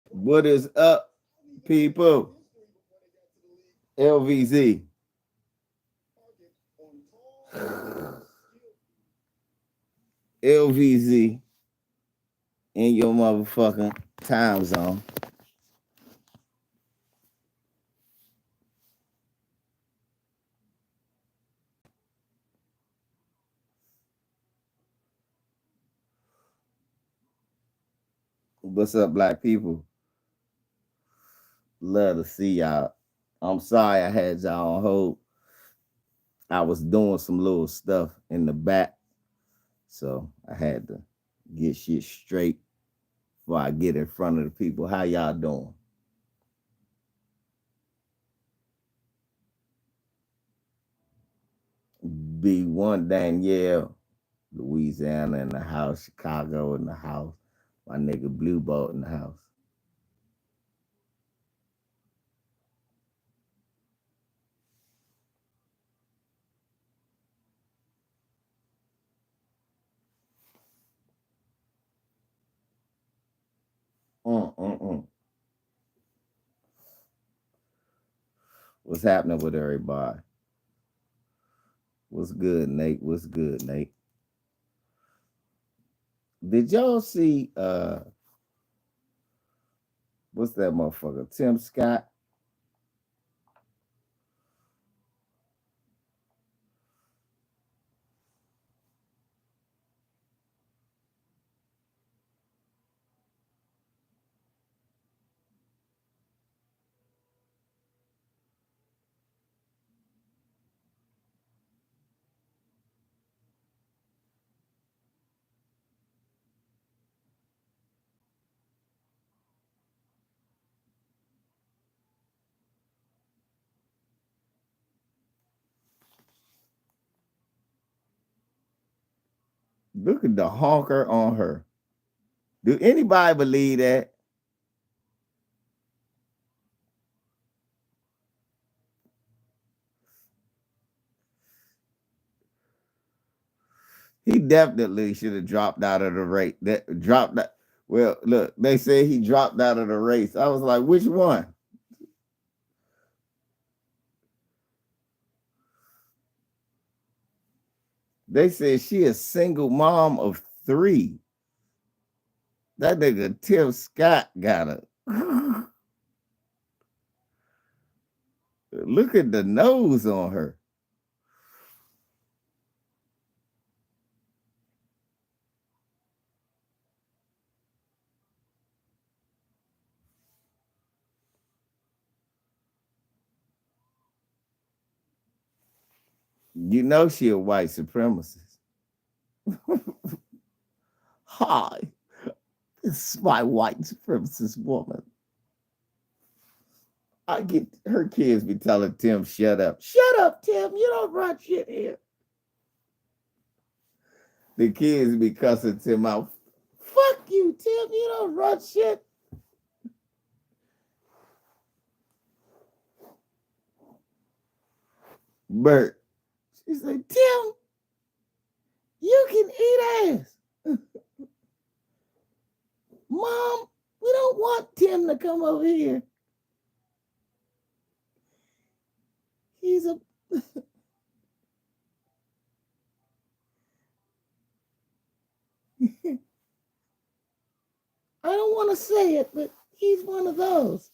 What is up, people? LVZ. LVZ in your motherfucking time zone. What's up, black people? Love to see y'all. I'm sorry I had y'all on hold. I was doing some little stuff in the back, so I had to get shit straight before I get in front of the people. How y'all doing? B1 Danielle, Louisiana in the house, Chicago in the house, my nigga Blue Boat in the house. Mm-mm-mm. What's happening with everybody? What's good, Nate? What's good, Nate? Did y'all see what's that motherfucker? Tim Scott? Look at the honker on her. Do anybody believe that? He definitely should have dropped out of the race. That dropped out. Well, look, they say he dropped out of the race. I was like, which one? They said she a single mom of 3. That nigga Tim Scott got her. Look at the nose on her. You know she a white supremacist. Hi, this is my white supremacist woman. I get her kids be telling Tim, shut up. Shut up, Tim. You don't run shit here. The kids be cussing Tim out. Fuck you, Tim. You don't run shit. Bert. She said, Tim, you can eat ass. Mom, we don't want Tim to come over here. He's a I don't want to say it, but he's one of those.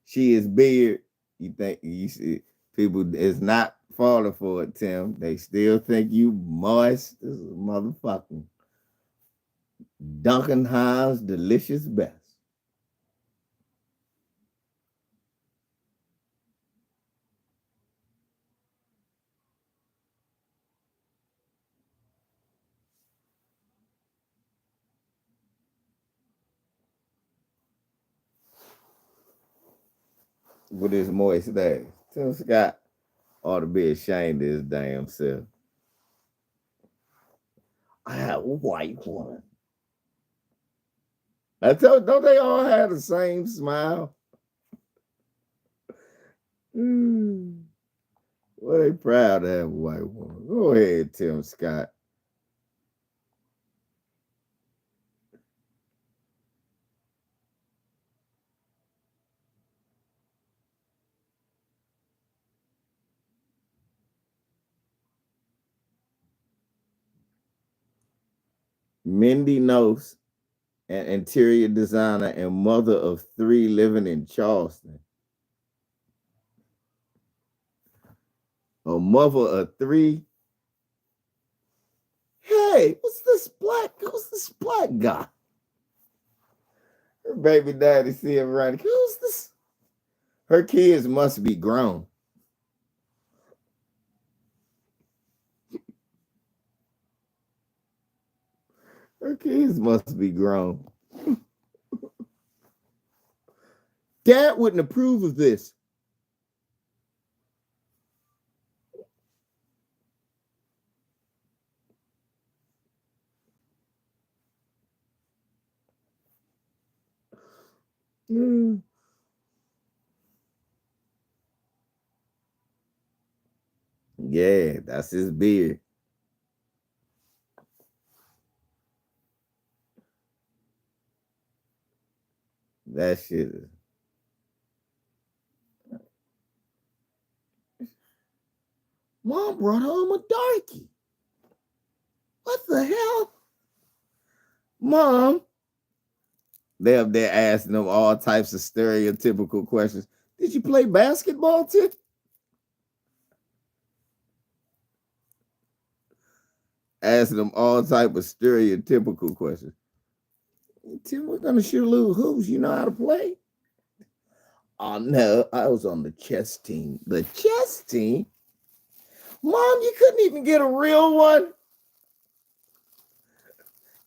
She is beard. You think you see people is not falling for it, Tim. They still think you moist as a motherfucking Duncan Hines delicious best. With his moist ass. Tim Scott ought to be ashamed of his damn self. I have a white one. I told, don't they all have the same smile? What they proud to have a white woman. Go ahead, Tim Scott. Mindy Nose, an interior designer and mother of three living in Charleston. A mother of three. Hey, who's this black guy? Her baby daddy see him running. Who's this? Her kids must be grown. Her kids must be grown. Dad wouldn't approve of this. Mm. Yeah, that's his beard. That shit is. Mom brought home a darkie. What the hell? Mom. They up there asking them all types of stereotypical questions. Did you play basketball, Tim? Asking them all type of stereotypical questions. Tim, we're gonna shoot a little hoops. You know how to play? Oh no, I was on the chess team. The chess team? Mom, you couldn't even get a real one.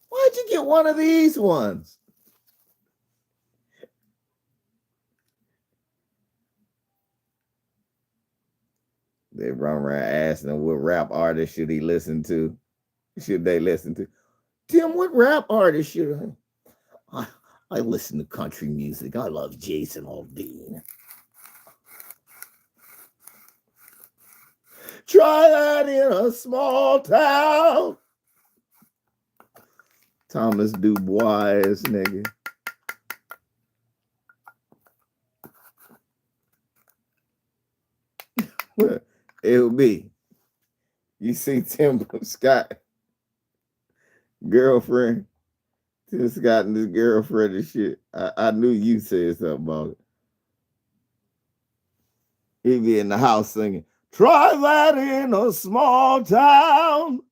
Why'd you get one of these ones? They run around asking them what rap artist should he listen to? Should they listen to? Tim, what rap artist should I listen to country music. I love Jason Aldean. Try that in a small town. Thomas Dubois ass nigga. It'll be. You see Tim Scott girlfriend. Tim Scott and his girlfriend and shit. I knew you said something about it. He be in the house singing, try that in a small town.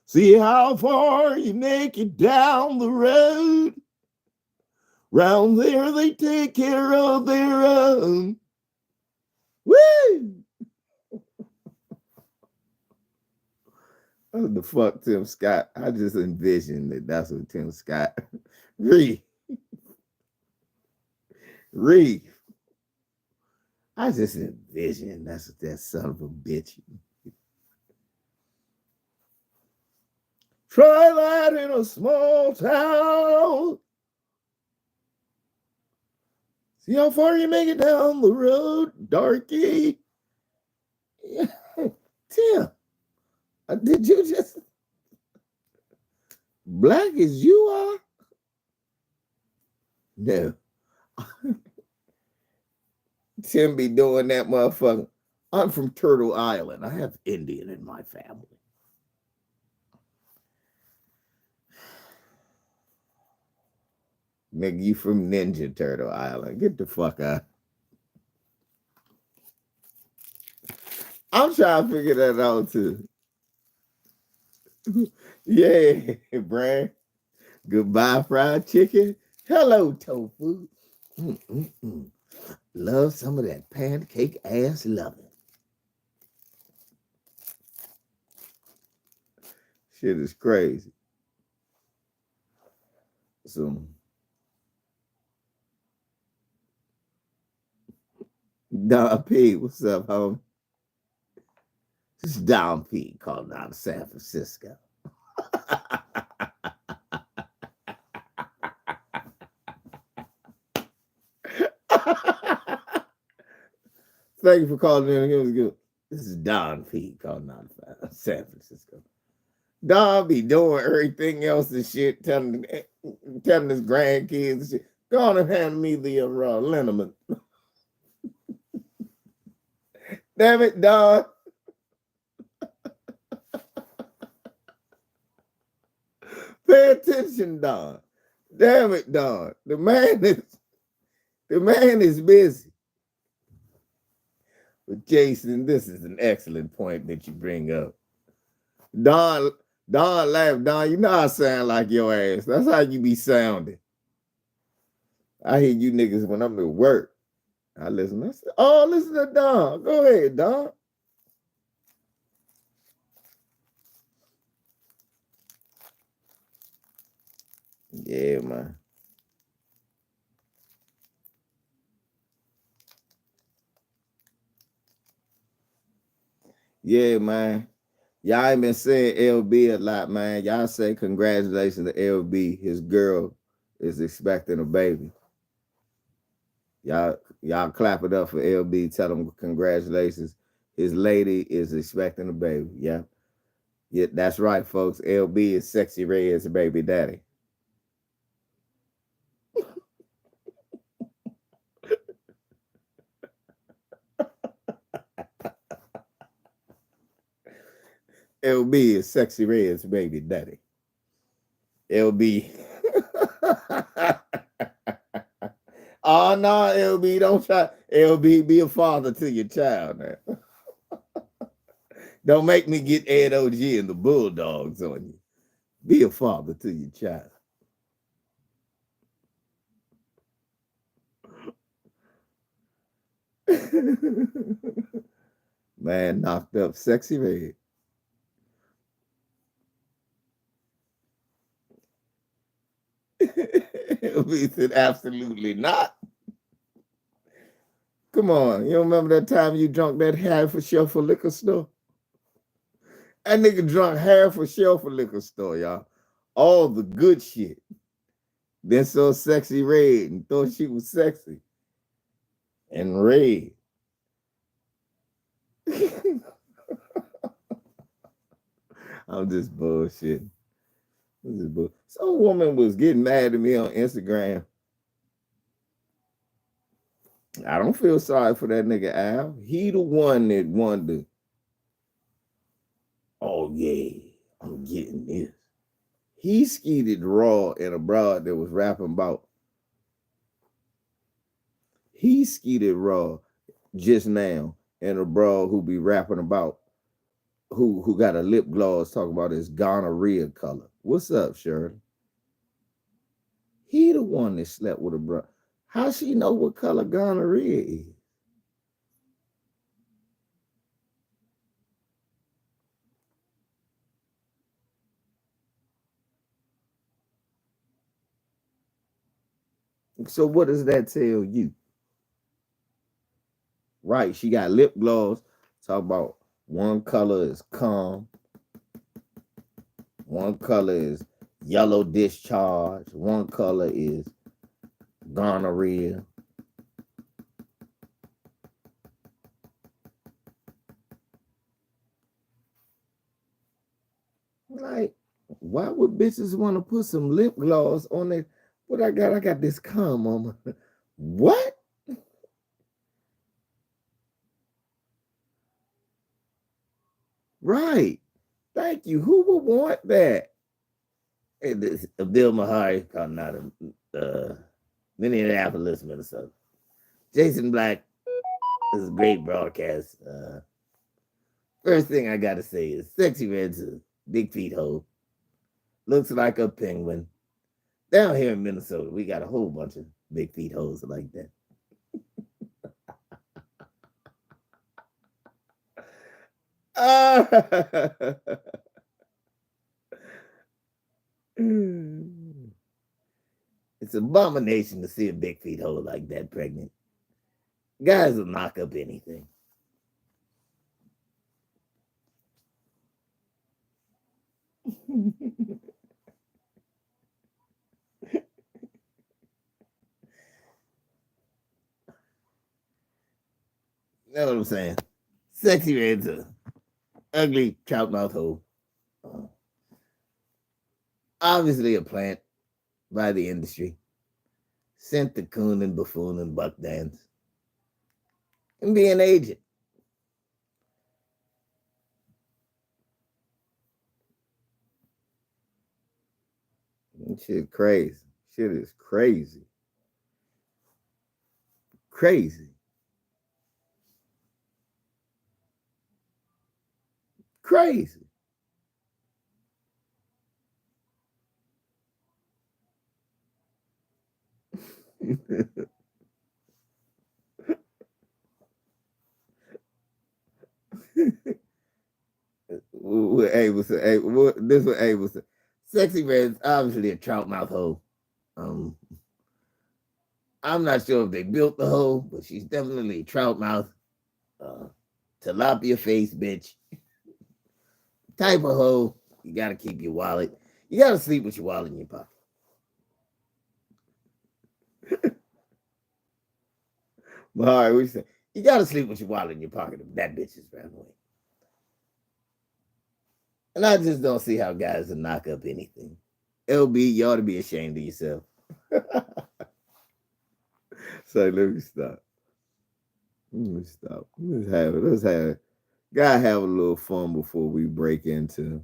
See how far you make it down the road. Round there they take care of their own. Woo! What the fuck, Tim Scott? I just envisioned that that's what Tim Scott. Reed. I just envisioned that's what that son of a bitch. Try that in a small town. See how far you make it down the road, darky. Yeah. Tim, did you just black as you are? No. Tim be doing that motherfucker. I'm from Turtle Island. I have Indian in my family. Nigga, you from Ninja Turtle Island. Get the fuck out. I'm trying to figure that out too. Yeah, Brian. Goodbye, fried chicken. Hello, tofu. Mm-mm-mm. Love some of that pancake ass loving. Shit is crazy. So, Don P, what's up, homie? This is Don P calling out of San Francisco. Thank you for calling in. It was good. This is Don P. calling out of San Francisco. Don be doing everything else and shit, telling his grandkids and shit. Go on and hand me the liniment. Damn it, Don. Pay attention, Don. Damn it, Don. The man is busy. But Jason, this is an excellent point that you bring up. Don laughed. Don, you know I sound like your ass. That's how you be sounding. I hear you niggas when I'm at work. I listen. I say, oh, listen to Don. Go ahead, Don. Yeah, man. Yeah, man. Y'all ain't been saying LB a lot, man. Y'all say congratulations to LB. His girl is expecting a baby. Y'all clap it up for LB. Tell him congratulations. His lady is expecting a baby. Yeah. Yeah, that's right, folks. LB is Sexy Red's baby daddy. LB is Sexy Red's baby daddy. LB. Oh no, LB, don't try. LB, be a father to your child now. Don't make me get Ed OG and the Bulldogs on you. Be a father to your child. Man, knocked up Sexy Red. LB said, absolutely not. Come on, you don't remember that time you drunk that half a shelf of liquor store? That nigga drunk half a shelf of liquor store, y'all. All the good shit. Then saw Sexy Red and thought she was sexy. And red. I'm just bullshitting. Some woman was getting mad at me on Instagram. I don't feel sorry for that nigga Al. He the one that wanted to, oh yeah, I'm getting this. He skeeted raw in a broad that was rapping about. He skeeted raw just now in a broad who be rapping about who got a lip gloss talking about his gonorrhea color. What's up, Shirley? He the one that slept with a bro. How she know what color gonorrhea is? So what does that tell you? Right, she got lip gloss. Talk about one color is calm, one color is yellow discharge, one color is gonorrhea. Like, why would bitches want to put some lip gloss on it? What I got? I got this cum on my. What? Right. Thank you. Who would want that? Hey, this Bill Mahari calling out of Minneapolis, Minnesota. Jason Black, this is a great broadcast. First thing I gotta say is Sexy Red's a big feet hoe. Looks like a penguin. Down here in Minnesota, we got a whole bunch of big feet hoes like that. It's an abomination to see a big feet hoe like that pregnant. Guys will knock up anything. You know what I'm saying? Sexy Red's a ugly trout mouth hole. Uh, Obviously a plant by the industry. Sent to coon and buffoon and buck dance. And be an agent. Shit crazy. Shit is crazy. Crazy. Crazy. What Abel said. This is what Abel said. Sexy Red is obviously a trout mouth hole. Um, I'm not sure if they built the hole, but she's definitely a trout mouth, uh, tilapia face bitch type of hole. You gotta keep your wallet. You gotta sleep with your wallet in your pocket. But all right, what you say? You gotta sleep with your wallet in your pocket if that bitch is ran away. And I just don't see how guys will knock up anything. LB, you ought to be ashamed of yourself. So let me stop. Let me stop. Let's have gotta have a little fun before we break into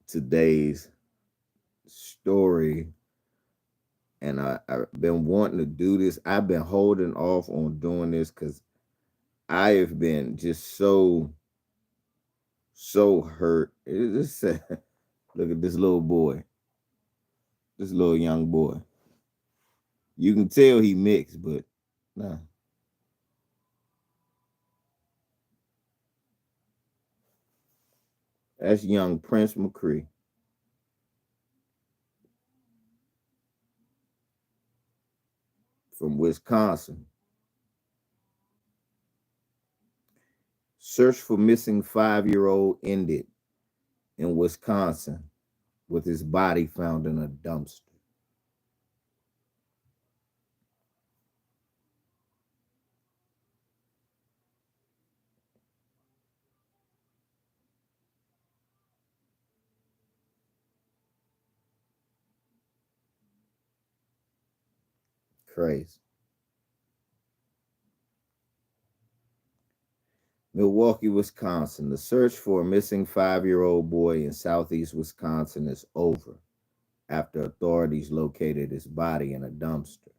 today's story. And I've been wanting to do this. I've been holding off on doing this because I have been just so hurt. Look at this little boy, this little young boy. You can tell he mixed, but nah. That's young Prince Mccree from Wisconsin. Search for missing 5-year-old ended in Wisconsin with his body found in a dumpster. Crazy. Milwaukee, Wisconsin. The search for a missing 5-year-old boy in southeast Wisconsin is over after authorities located his body in a dumpster.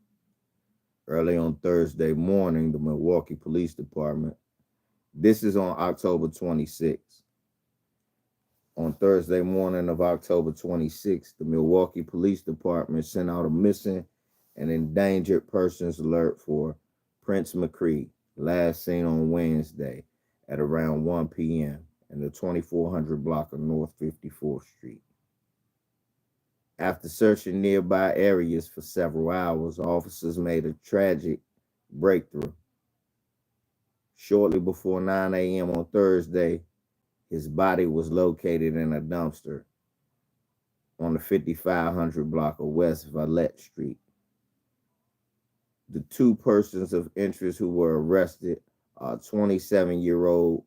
Early on Thursday morning, the Milwaukee Police Department, this is on October 26th. On Thursday morning of October 26th, the Milwaukee Police Department sent out a missing and endangered persons alert for Prince Mccree, last seen on Wednesday at around 1 p.m. in the 2400 block of North 54th Street. After searching nearby areas for several hours, officers made a tragic breakthrough. Shortly before 9 a.m. on Thursday, his body was located in a dumpster on the 5500 block of West Vallette Street. The two persons of interest who were arrested are a 27-year-old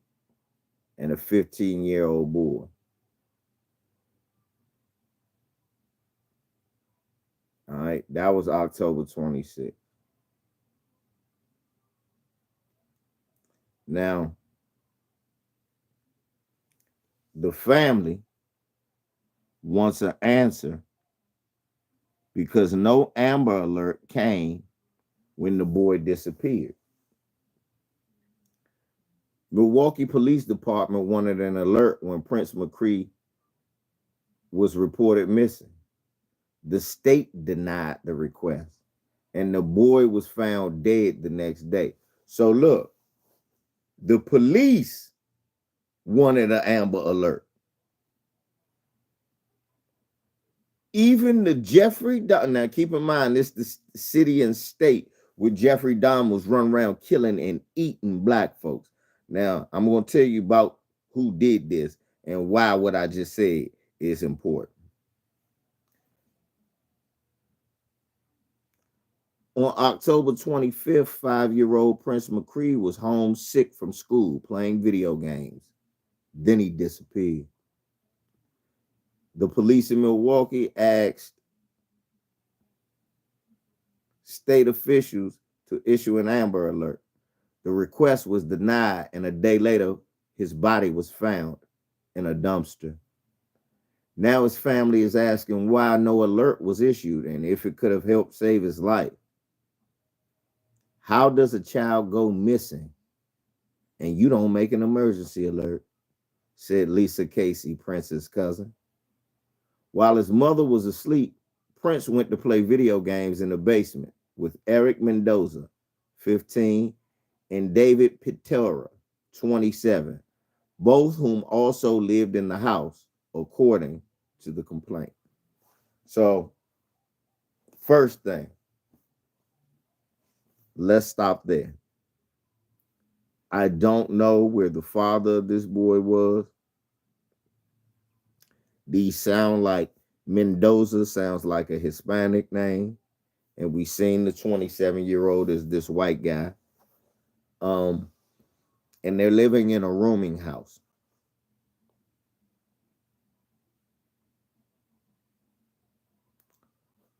and a 15-year-old boy. All right, that was October 26th. Now, the family wants an answer because no Amber Alert came when the boy disappeared. Milwaukee Police Department wanted an alert when Prince Mccree was reported missing. The state denied the request, and the boy was found dead the next day. So look, the police wanted an Amber Alert. Even the Jeffrey Dahmer, now keep in mind, this the city and state where Jeffrey Dahmer was running around killing and eating black folks. Now, I'm going to tell you about who did this and why what I just said is important. On October 25th, 5-year-old Prince Mccree was home sick from school playing video games. Then he disappeared. The police in Milwaukee asked state officials to issue an Amber Alert. The request was denied, and a day later, his body was found in a dumpster. Now his family is asking why no alert was issued and if it could have helped save his life. How does a child go missing and you don't make an emergency alert? Said Lisa Casey, Prince's cousin. While his mother was asleep, Prince went to play video games in the basement with Eric Mendoza, 15, and David Pitera, 27, both whom also lived in the house, according to the complaint. So, first thing, let's stop there. I don't know where the father of this boy was. These sound like Mendoza sounds like a Hispanic name. And we seen the 27-year-old as this white guy. And they're living in a rooming house.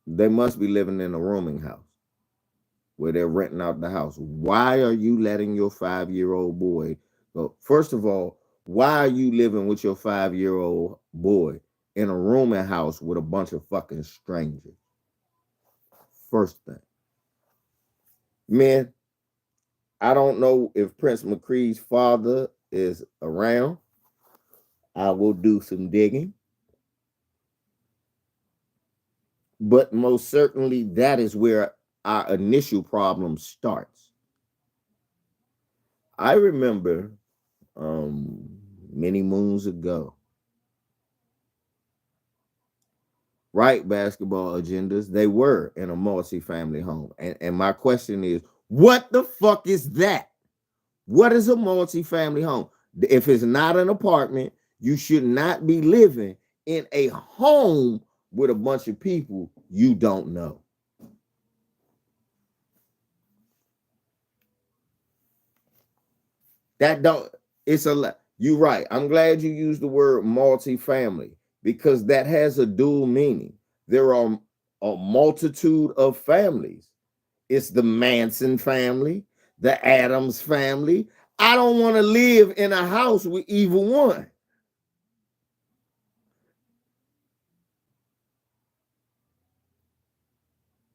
They must be living in a rooming house where they're renting out the house. Why are you letting your 5-year-old boy go? First of all, why are you living with your 5-year-old boy in a rooming house with a bunch of fucking strangers? First thing. Man, I don't know if Prince Mccree's father is around. I will do some digging. But most certainly that is where our initial problem starts. I remember many moons ago, right, basketball agendas, they were in a multi-family home. And my question is, what the fuck is that? What is a multi-family home? If it's not an apartment, you should not be living in a home with a bunch of people you don't know. That don't, it's a lot. You're right. I'm glad you used the word multi-family because that has a dual meaning. There are a multitude of families. It's the Manson family, the Adams family. I don't want to live in a house with either one.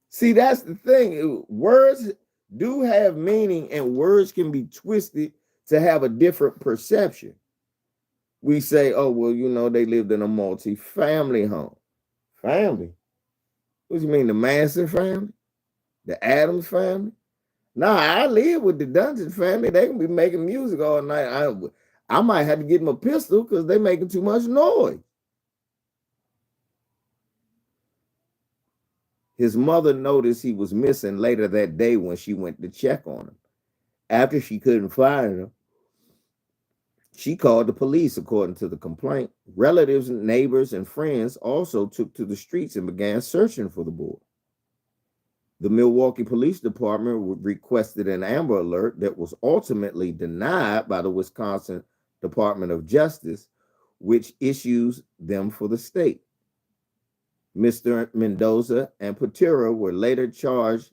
See, that's the thing. Words do have meaning and words can be twisted to have a different perception. We say, oh, well, you know, they lived in a multi-family home. Family? What do you mean, the Manson family? The Adams family? Nah, I live with the Dungeon family. They can be making music all night. I might have to get them a pistol because they're making too much noise. His mother noticed he was missing later that day when she went to check on him. After she couldn't find him, she called the police, according to the complaint. Relatives, neighbors, and friends also took to the streets and began searching for the boy. The Milwaukee Police Department requested an Amber Alert that was ultimately denied by the Wisconsin Department of Justice, which issues them for the state. Mr. Mendoza and Patera were later charged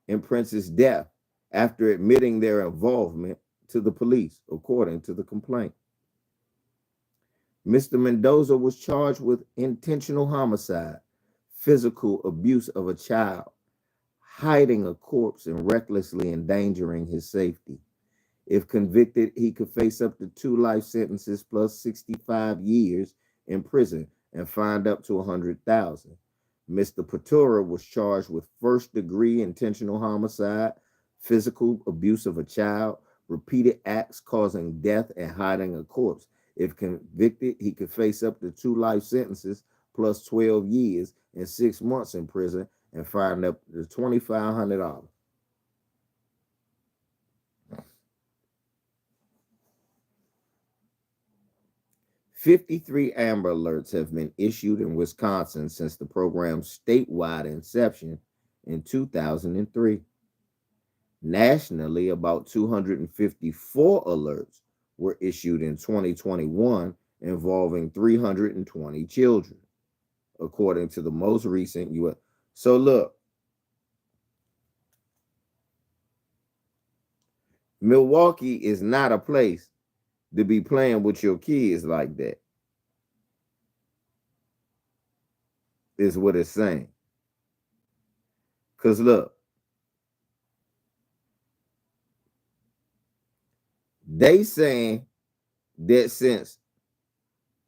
in Prince's death after admitting their involvement to the police, according to the complaint. Mr. Mendoza was charged with intentional homicide, physical abuse of a child, hiding a corpse, and recklessly endangering his safety. If convicted, he could face up to 2 life sentences plus 65 years in prison and fined up to $100,000. Mr. Patera was charged with first-degree intentional homicide, physical abuse of a child, repeated acts causing death, and hiding a corpse. If convicted, he could face up to 2 life sentences plus 12 years and 6 months in prison and fined up to $2,500. 53 Amber Alerts have been issued in Wisconsin since the program's statewide inception in 2003. Nationally, about 254 alerts were issued in 2021 involving 320 children, according to the most recent US. So look, Milwaukee is not a place to be playing with your kids like that, is what it's saying. Because look, they saying that since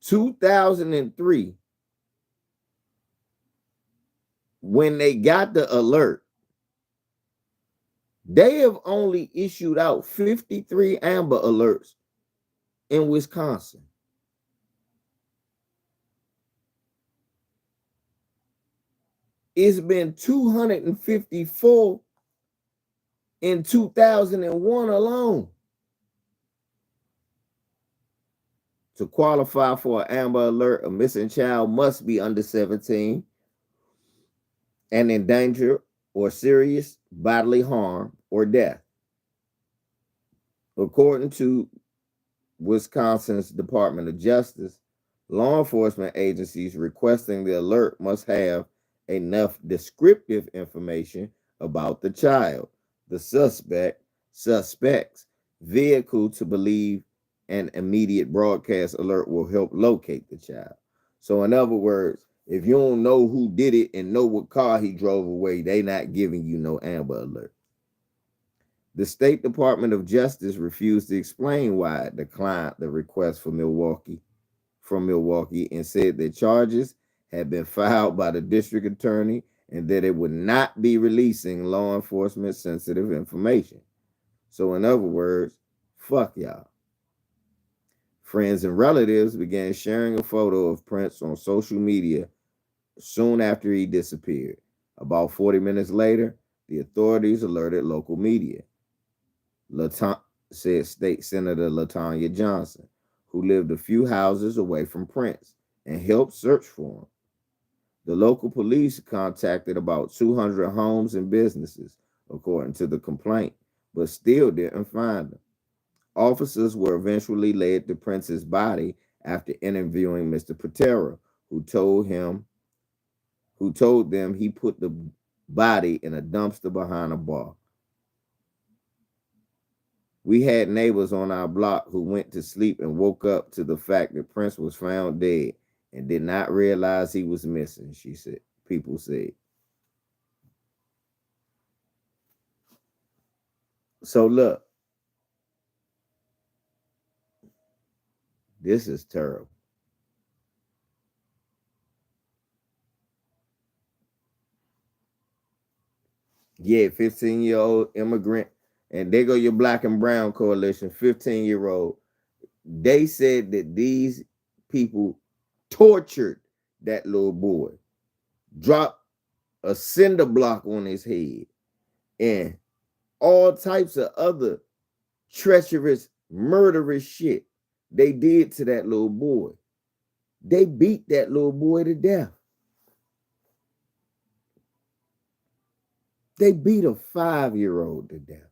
2003, when they got the alert, they have only issued out 53 Amber Alerts in Wisconsin. It's been 254 in 2001 alone. To qualify for an Amber Alert, a missing child must be under 17 and in danger or serious bodily harm or death. According to Wisconsin's Department of Justice, law enforcement agencies requesting the alert must have enough descriptive information about the child, the suspect's vehicle to believe an immediate broadcast alert will help locate the child. So, in other words, if you don't know who did it and know what car he drove away, they not giving you no Amber Alert. The State Department of Justice refused to explain why it declined the request from Milwaukee and said that charges had been filed by the district attorney and that it would not be releasing law enforcement sensitive information. So, in other words, fuck y'all. Friends and relatives began sharing a photo of Prince on social media soon after he disappeared. About 40 minutes later, the authorities alerted local media. Said State Senator LaTanya Johnson, who lived a few houses away from Prince and helped search for him. The local police contacted about 200 homes and businesses, according to the complaint, but still didn't find him. Officers were eventually led to Prince's body after interviewing Mr. Patera, who told them he put the body in a dumpster behind a bar. We had neighbors on our block who went to sleep and woke up to the fact that Prince was found dead and did not realize he was missing, she said. People said. So look, this is terrible. Yeah, 15-year-old immigrant, and there go your Black and Brown Coalition, 15-year-old. They said that these people tortured that little boy, dropped a cinder block on his head, and all types of other treacherous, murderous shit they did to that little boy. They beat that little boy to death. They beat a 5-year-old to death.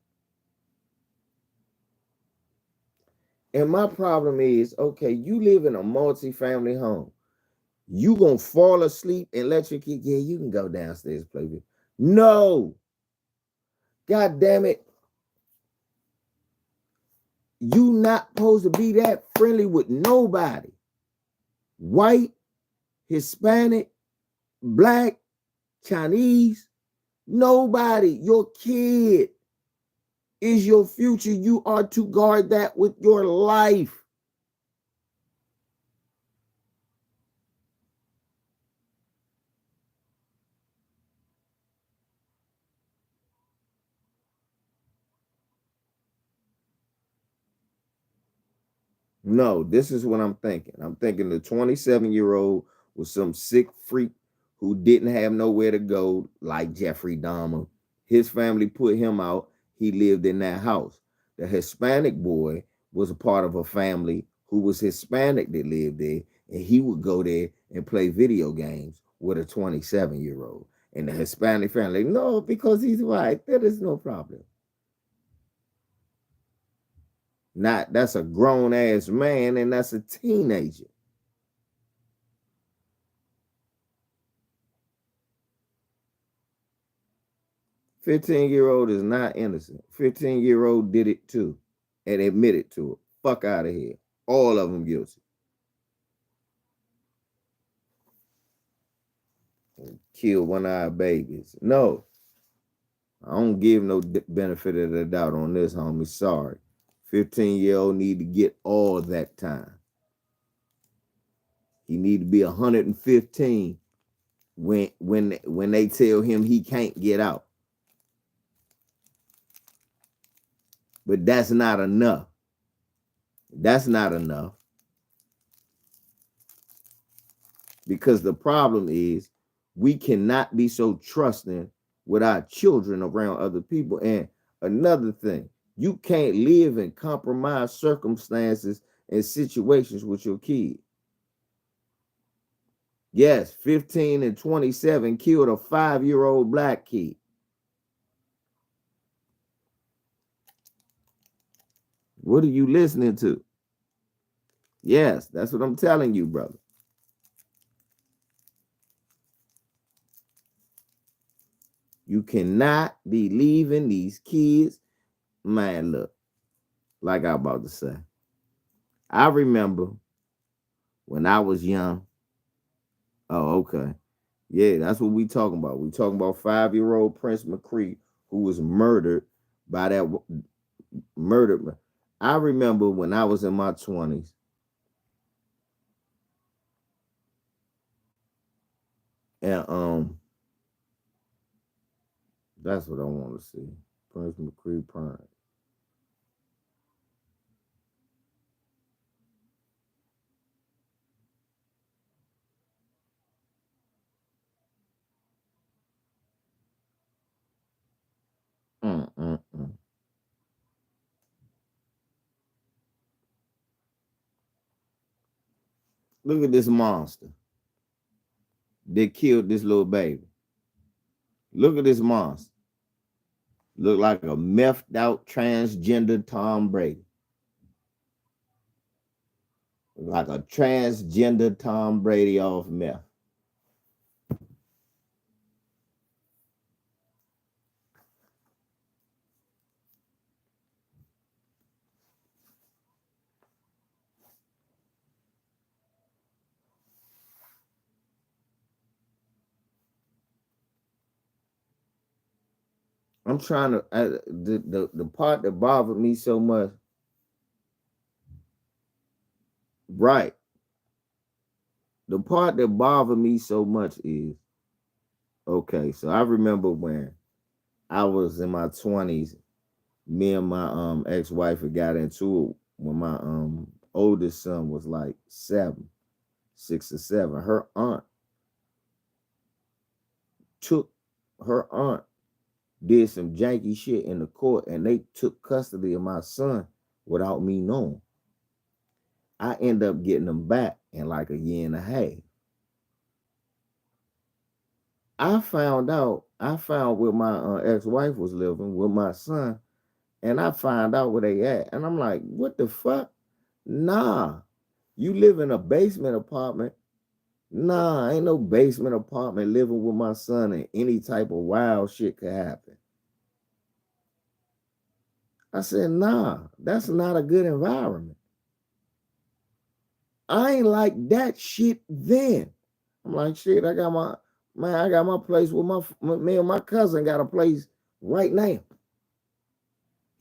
And my problem is, okay, you live in a multi-family home. You gonna fall asleep and let your kid, yeah, you can go downstairs and play with. No. God damn it. You not supposed to be that friendly with nobody. White, Hispanic, Black, Chinese, nobody. Your kid is your future. You are to guard that with your life. No, this is what I'm thinking. I'm thinking the 27-year-old was some sick freak who didn't have nowhere to go, like Jeffrey Dahmer. His family put him out. He lived in that house. The Hispanic boy was a part of a family who was Hispanic that lived there, and he would go there and play video games with a 27-year-old. In the Hispanic family, no, because he's white. That is no problem. Not that's a grown ass man and that's a teenager. 15-year-old is not innocent. 15-year-old did it too and admitted to it. Fuck out of here. All of them guilty. Kill one-eyed babies. No, I don't give no benefit of the doubt on this, homie. Sorry. 15-year-old need to get all that time. He need to be 115 when they tell him he can't get out. But that's not enough. That's not enough. Because the problem is we cannot be so trusting with our children around other people. And another thing, you can't live in compromised circumstances and situations with your kid. Yes, 15 and 27 killed a 5-year-old black kid. What are you listening to? Yes, that's what I'm telling you, brother. You cannot be leaving these kids. Man, look, like I'm about to say. I remember when I was young. Oh, okay. Yeah, that's what we talking about. We talking about 5-year-old Prince Mccree who was murdered by that murdered. I remember when I was in my 20s. And that's what I want to see. Prince Mccree Prime. Mm. Look at this monster that killed this little baby. Look at this monster. Look like a methed out transgender Tom Brady. Like a transgender Tom Brady off meth. I'm trying to the part that bothered me so much. Right. The part that bothered me so much is okay. So I remember when I was in my 20s, me and my ex-wife had got into it when my oldest son was like 6 or 7. Took her aunt did some janky shit in the court and they took custody of my son without me knowing. I end up getting them back in like a year and a half. I found where my ex-wife was living with my son, and I find out where they at. And I'm like, what the fuck? Nah, you live in a basement apartment. Nah, ain't no basement apartment living with my son and any type of wild shit could happen. I said, nah, that's not a good environment. I ain't like that shit then. I'm like, shit, I got my place with me and my cousin got a place right now.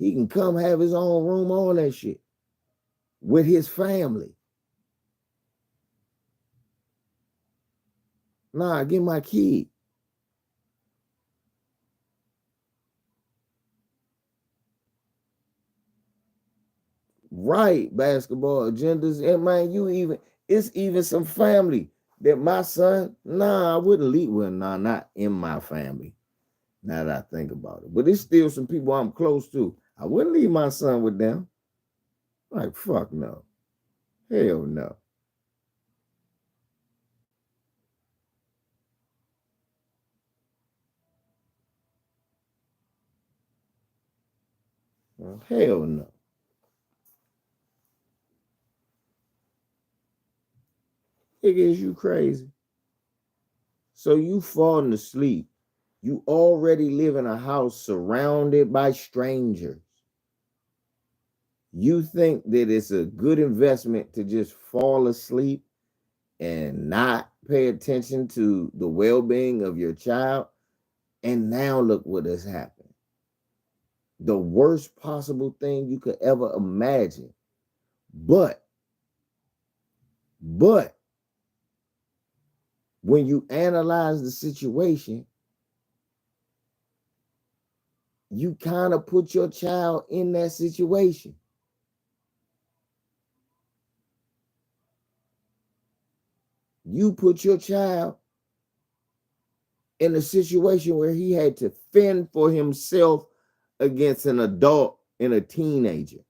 He can come have his own room, all that shit with his family. Nah, get my kid. Right, basketball agendas. And man, it's even some family that my son, nah, I wouldn't leave with. Nah, not in my family. Now that I think about it. But it's still some people I'm close to. I wouldn't leave my son with them. Like, fuck no. Hell no. Hell no. Nigga, is you crazy? So you falling asleep. You already live in a house surrounded by strangers. You think that it's a good investment to just fall asleep and not pay attention to the well-being of your child? And now look what has happened. The worst possible thing you could ever imagine. But when you analyze the situation, you kind of put your child in that situation. You put your child in a situation where he had to fend for himself against an adult and a teenager.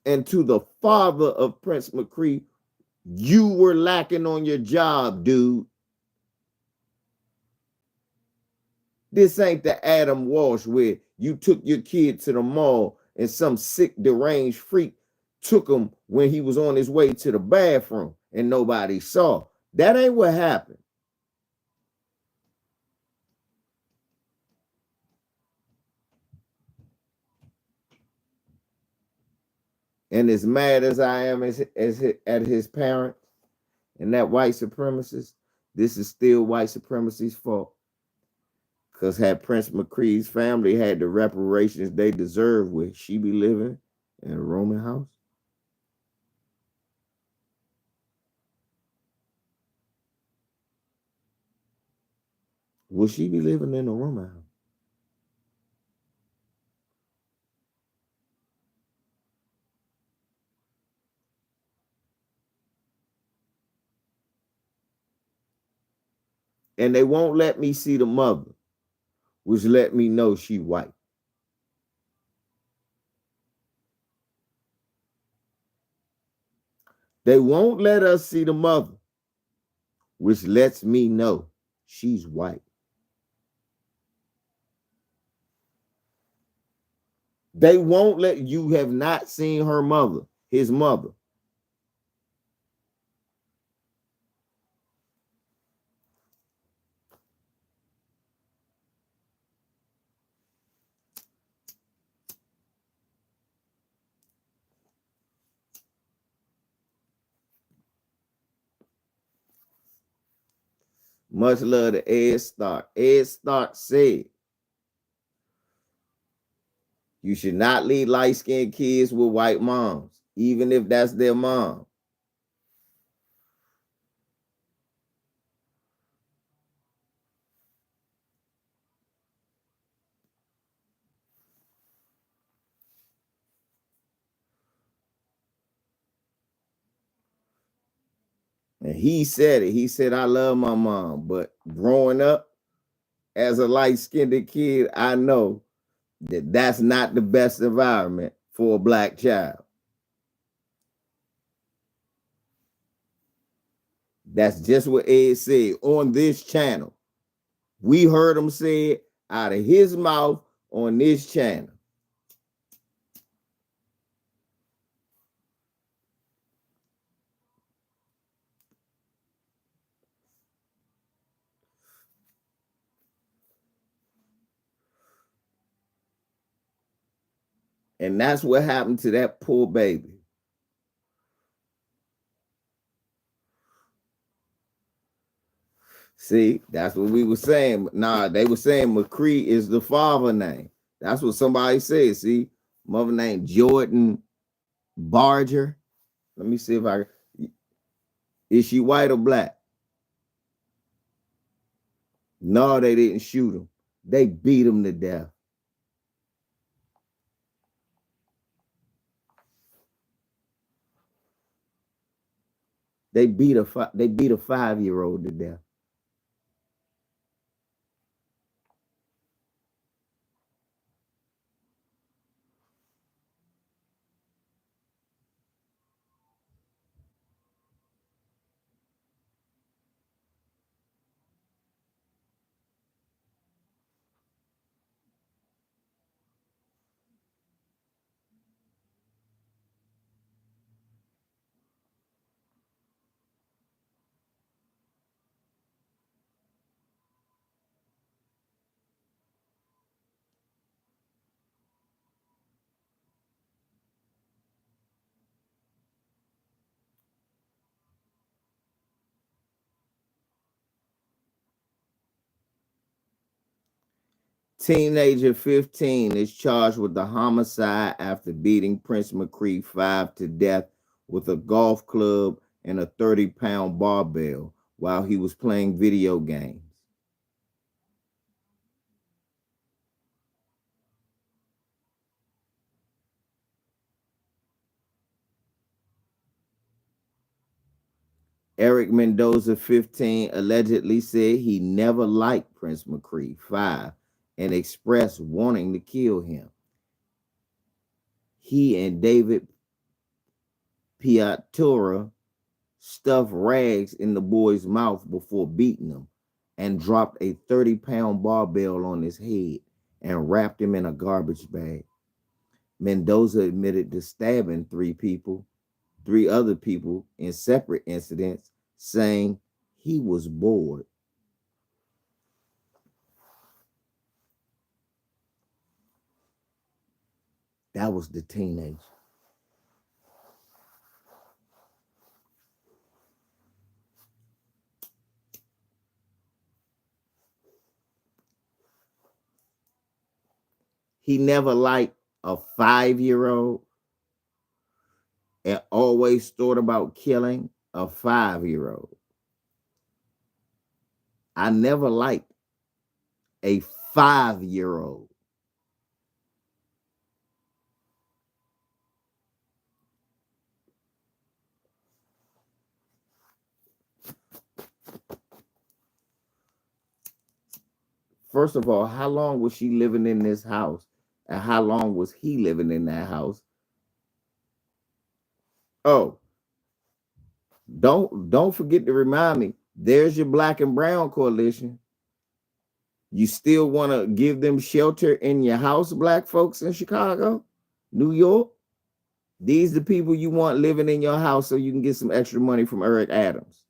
And to the father of Prince Mccree, you were lacking on your job, dude. This ain't the Adam Walsh where you took your kid to the mall and some sick, deranged freak took him when he was on his way to the bathroom and nobody saw. That ain't what happened. And as mad as I am at his parents and that white supremacist, this is still white supremacy's fault. Because had Prince Mccree's family had the reparations they deserve, would she be living in a Roman house? Would she be living in a Roman house? And they won't let me see the mother, which let me know she white. They won't let us see the mother, which lets me know she's white. They won't let you have not seen her mother, his mother. Much love to Ed Stark. Ed Stark said, you should not leave light-skinned kids with white moms, even if that's their mom. And he said it. He said, I love my mom. But growing up as a light-skinned kid, I know that that's not the best environment for a black child. That's just what Ed said on this channel. We heard him say it out of his mouth on this channel. And that's what happened to that poor baby. See, that's what we were saying. Nah, they were saying Mccree is the father name. That's what somebody said. See, mother named Jordan Barger. Let me see if I is she white or black? No, they didn't shoot him. They beat him to death. They beat a 5-year-old to death. Teenager 15 is charged with the homicide after beating Prince Mccree 5 to death with a golf club and a 30-pound barbell while he was playing video games. Eric Mendoza, 15, allegedly said he never liked Prince Mccree, 5, and expressed wanting to kill him. He and David Piatura stuffed rags in the boy's mouth before beating him and dropped a 30-pound barbell on his head and wrapped him in a garbage bag. Mendoza admitted to stabbing three other people in separate incidents, saying he was bored. That was the teenager. He never liked a 5-year-old and always thought about killing a 5-year-old. I never liked a 5-year-old. First of all, how long was she living in this house? And how long was he living in that house? Oh, don't forget to remind me. There's your black and brown coalition. You still want to give them shelter in your house, black folks in Chicago, New York? These the people you want living in your house so you can get some extra money from Eric Adams.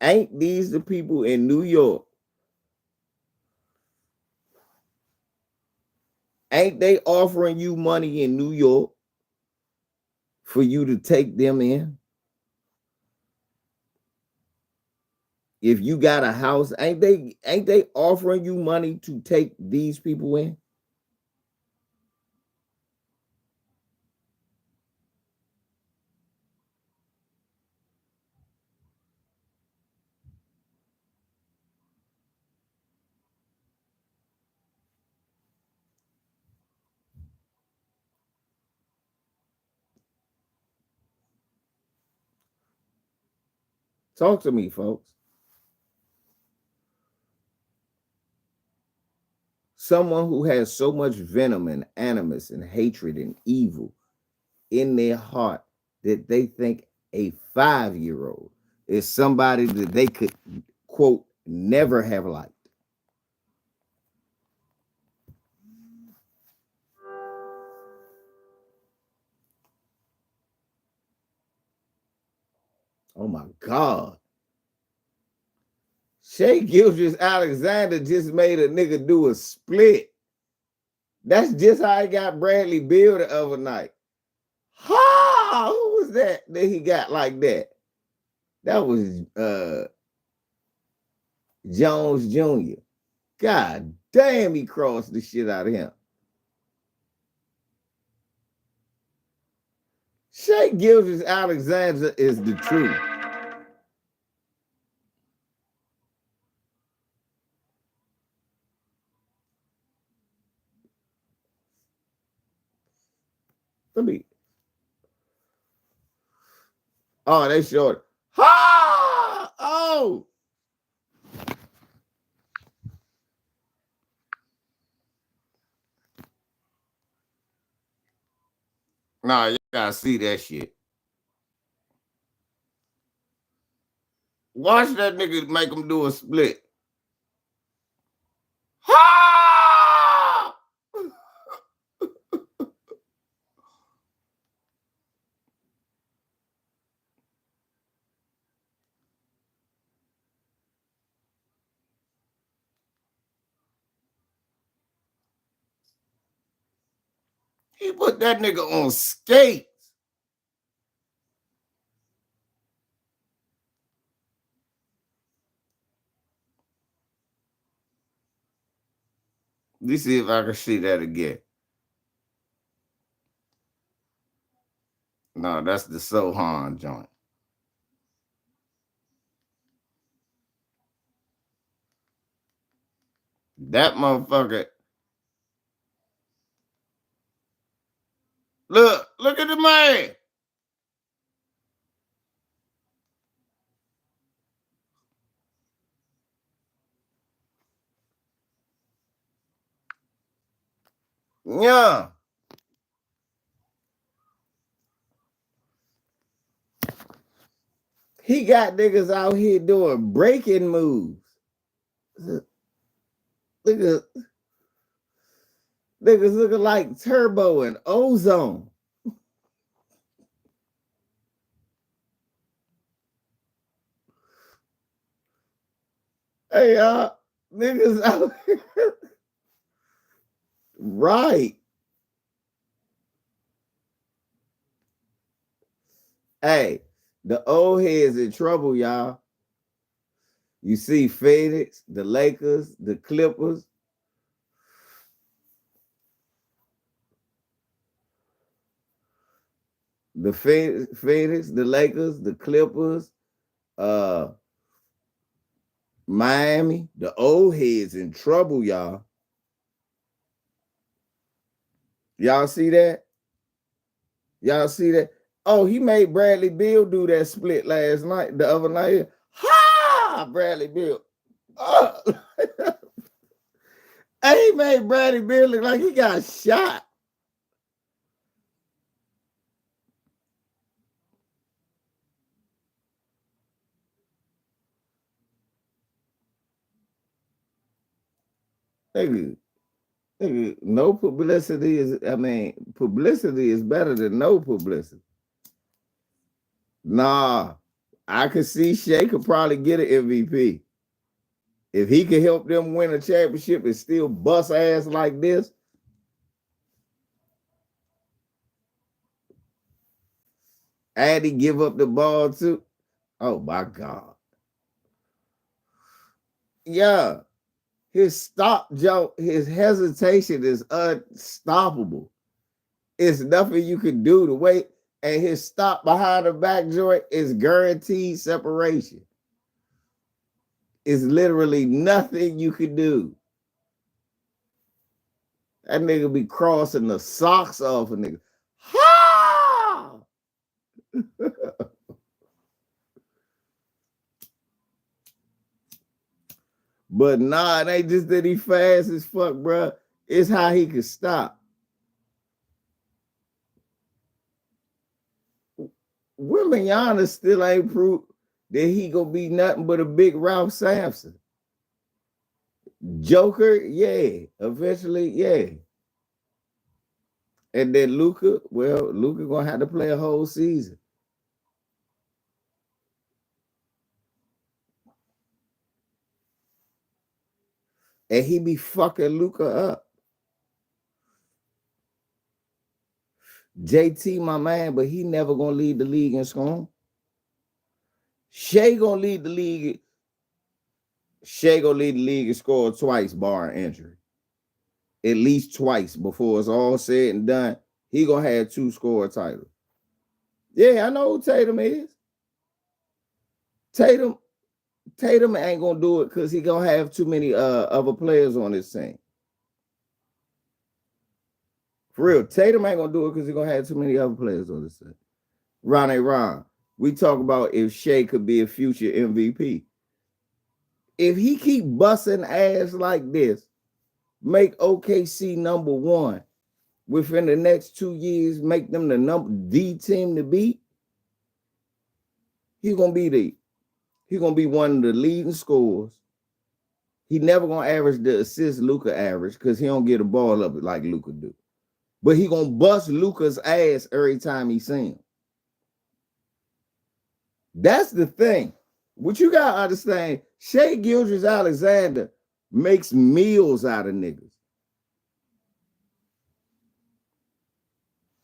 Ain't these the people in New York? Ain't they offering you money in New York for you to take them in? If you got a house, ain't they offering you money to take these people in? Talk to me, folks. Someone who has so much venom and animus and hatred and evil in their heart that they think a 5-year-old is somebody that they could, quote, never have liked. Oh my God. Shay Gildress Alexander just made a nigga do a split. That's just how he got Bradley Beal the other night. Ha! Who was that he got like that? That was Jones Jr. God damn, he crossed the shit out of him. Shay Gildress Alexander is the truth. Let me. Oh, they showed. Ha! Oh! Nah, you gotta see that shit. Watch that nigga make him do a split. Ha! He put that nigga on skates. Let's see if I can see that again. No, that's the Sohan joint. That motherfucker. Look at the man. Yeah. He got niggas out here doing breaking moves. Look at niggas looking like Turbo and Ozone. Hey, niggas out here. Right. Hey, the old heads in trouble, y'all. You see Phoenix, the Lakers, the Clippers. The Phoenix, the Lakers, the Clippers, uh, Miami, the old heads in trouble, y'all. Y'all see that? Y'all see that? Oh, he made Bradley Beal do that split last night, the other night. Ha! Bradley Beal. He made Bradley Beal look like he got shot. Nigga, no publicity is, publicity is better than no publicity. Nah, I could see Shea could probably get an MVP. If he could help them win a championship and still bust ass like this. And he give up the ball too. Oh my God. Yeah. His his hesitation is unstoppable. It's nothing you can do to wait. And his stop behind the back joint is guaranteed separation. It's literally nothing you can do. That nigga be crossing the socks off a nigga. Ha! But nah, it ain't just that he fast as fuck, bro. It's how he can stop. Wembanyama still ain't proved that he gonna be nothing but a big Ralph Sampson. Joker, yeah. Eventually, yeah. And then Luka, well, Luka gonna have to play a whole season. And he be fucking Luka up. JT, my man, but he never gonna lead the league in scoring. Shea gonna lead the league. Shea gonna lead the league and score twice, barring injury. At least twice before it's all said and done. He gonna have 2 score titles. Yeah, I know who Tatum is. Tatum ain't gonna do it because he gonna have too many other players on his team. For real, Tatum ain't gonna do it because he's gonna have too many other players on his team. Ron, we talk about if Shea could be a future MVP. If he keep busting ass like this, make OKC number 1 within the next 2 years, make them the team to beat. He's gonna be one of the leading scorers. He never gonna average the assist Luka average because he don't get a ball up like Luka do. But he gonna bust Luka's ass every time he see him. That's the thing. What you gotta understand, Shea Gilgeous-Alexander makes meals out of niggas.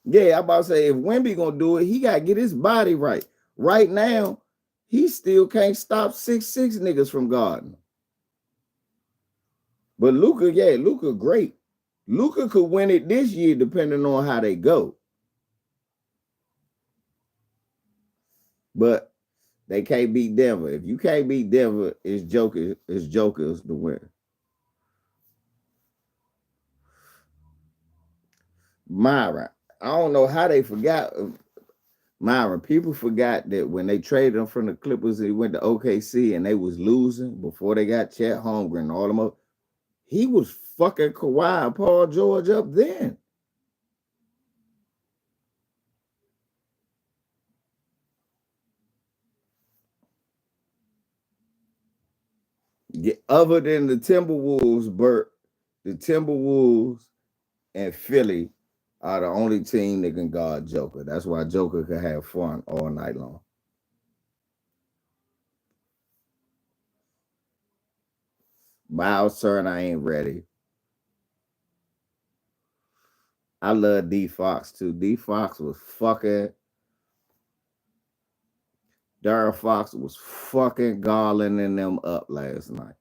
Yeah, I'm about to say if Wemby gonna do it, he gotta get his body right. Right now, he still can't stop 6'6" niggas from guarding. But Luka, yeah, Luka great. Luka could win it this year depending on how they go. But they can't beat Denver. If you can't beat Denver, it's Joker's the winner. Myron, I don't know how they forgot Myron. People forgot that when they traded him from the Clippers, he went to OKC and they was losing before they got Chet Holmgren and all them up. He was fucking Kawhi and Paul George up then. Yeah, other than the Timberwolves, Bert, the Timberwolves and Philly are the only team that can guard Joker. That's why Joker can have fun all night long. Miles Turner ain't ready. I love D Fox too. D Fox was fucking Darren Fox was fucking Garland them up last night.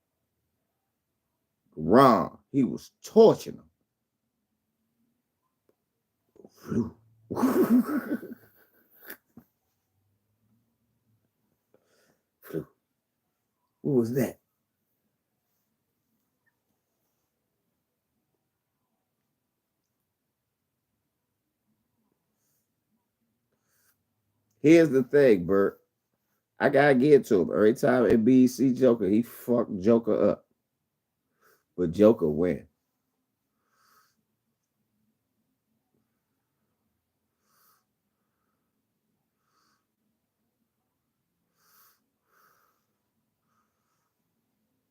Wrong. He was torching them. What was that? Here's the thing, Bert. I gotta get to him. Every time Embiid see Joker, he fucked Joker up. But Joker win.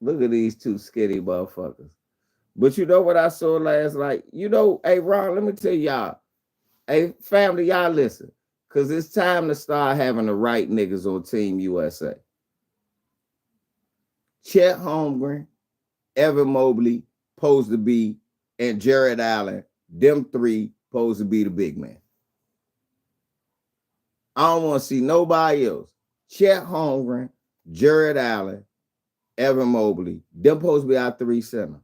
Look at these two skinny motherfuckers. But you know what I saw last night? You know, hey Ron, let me tell y'all. Hey, family, y'all listen. Cause it's time to start having the right niggas on Team USA. Chet Holmgren, Evan Mobley, supposed to be, and Jared Allen, them three supposed to be the big man. I don't want to see nobody else. Chet Holmgren, Jared Allen, Evan Mobley, them supposed to be our three centers.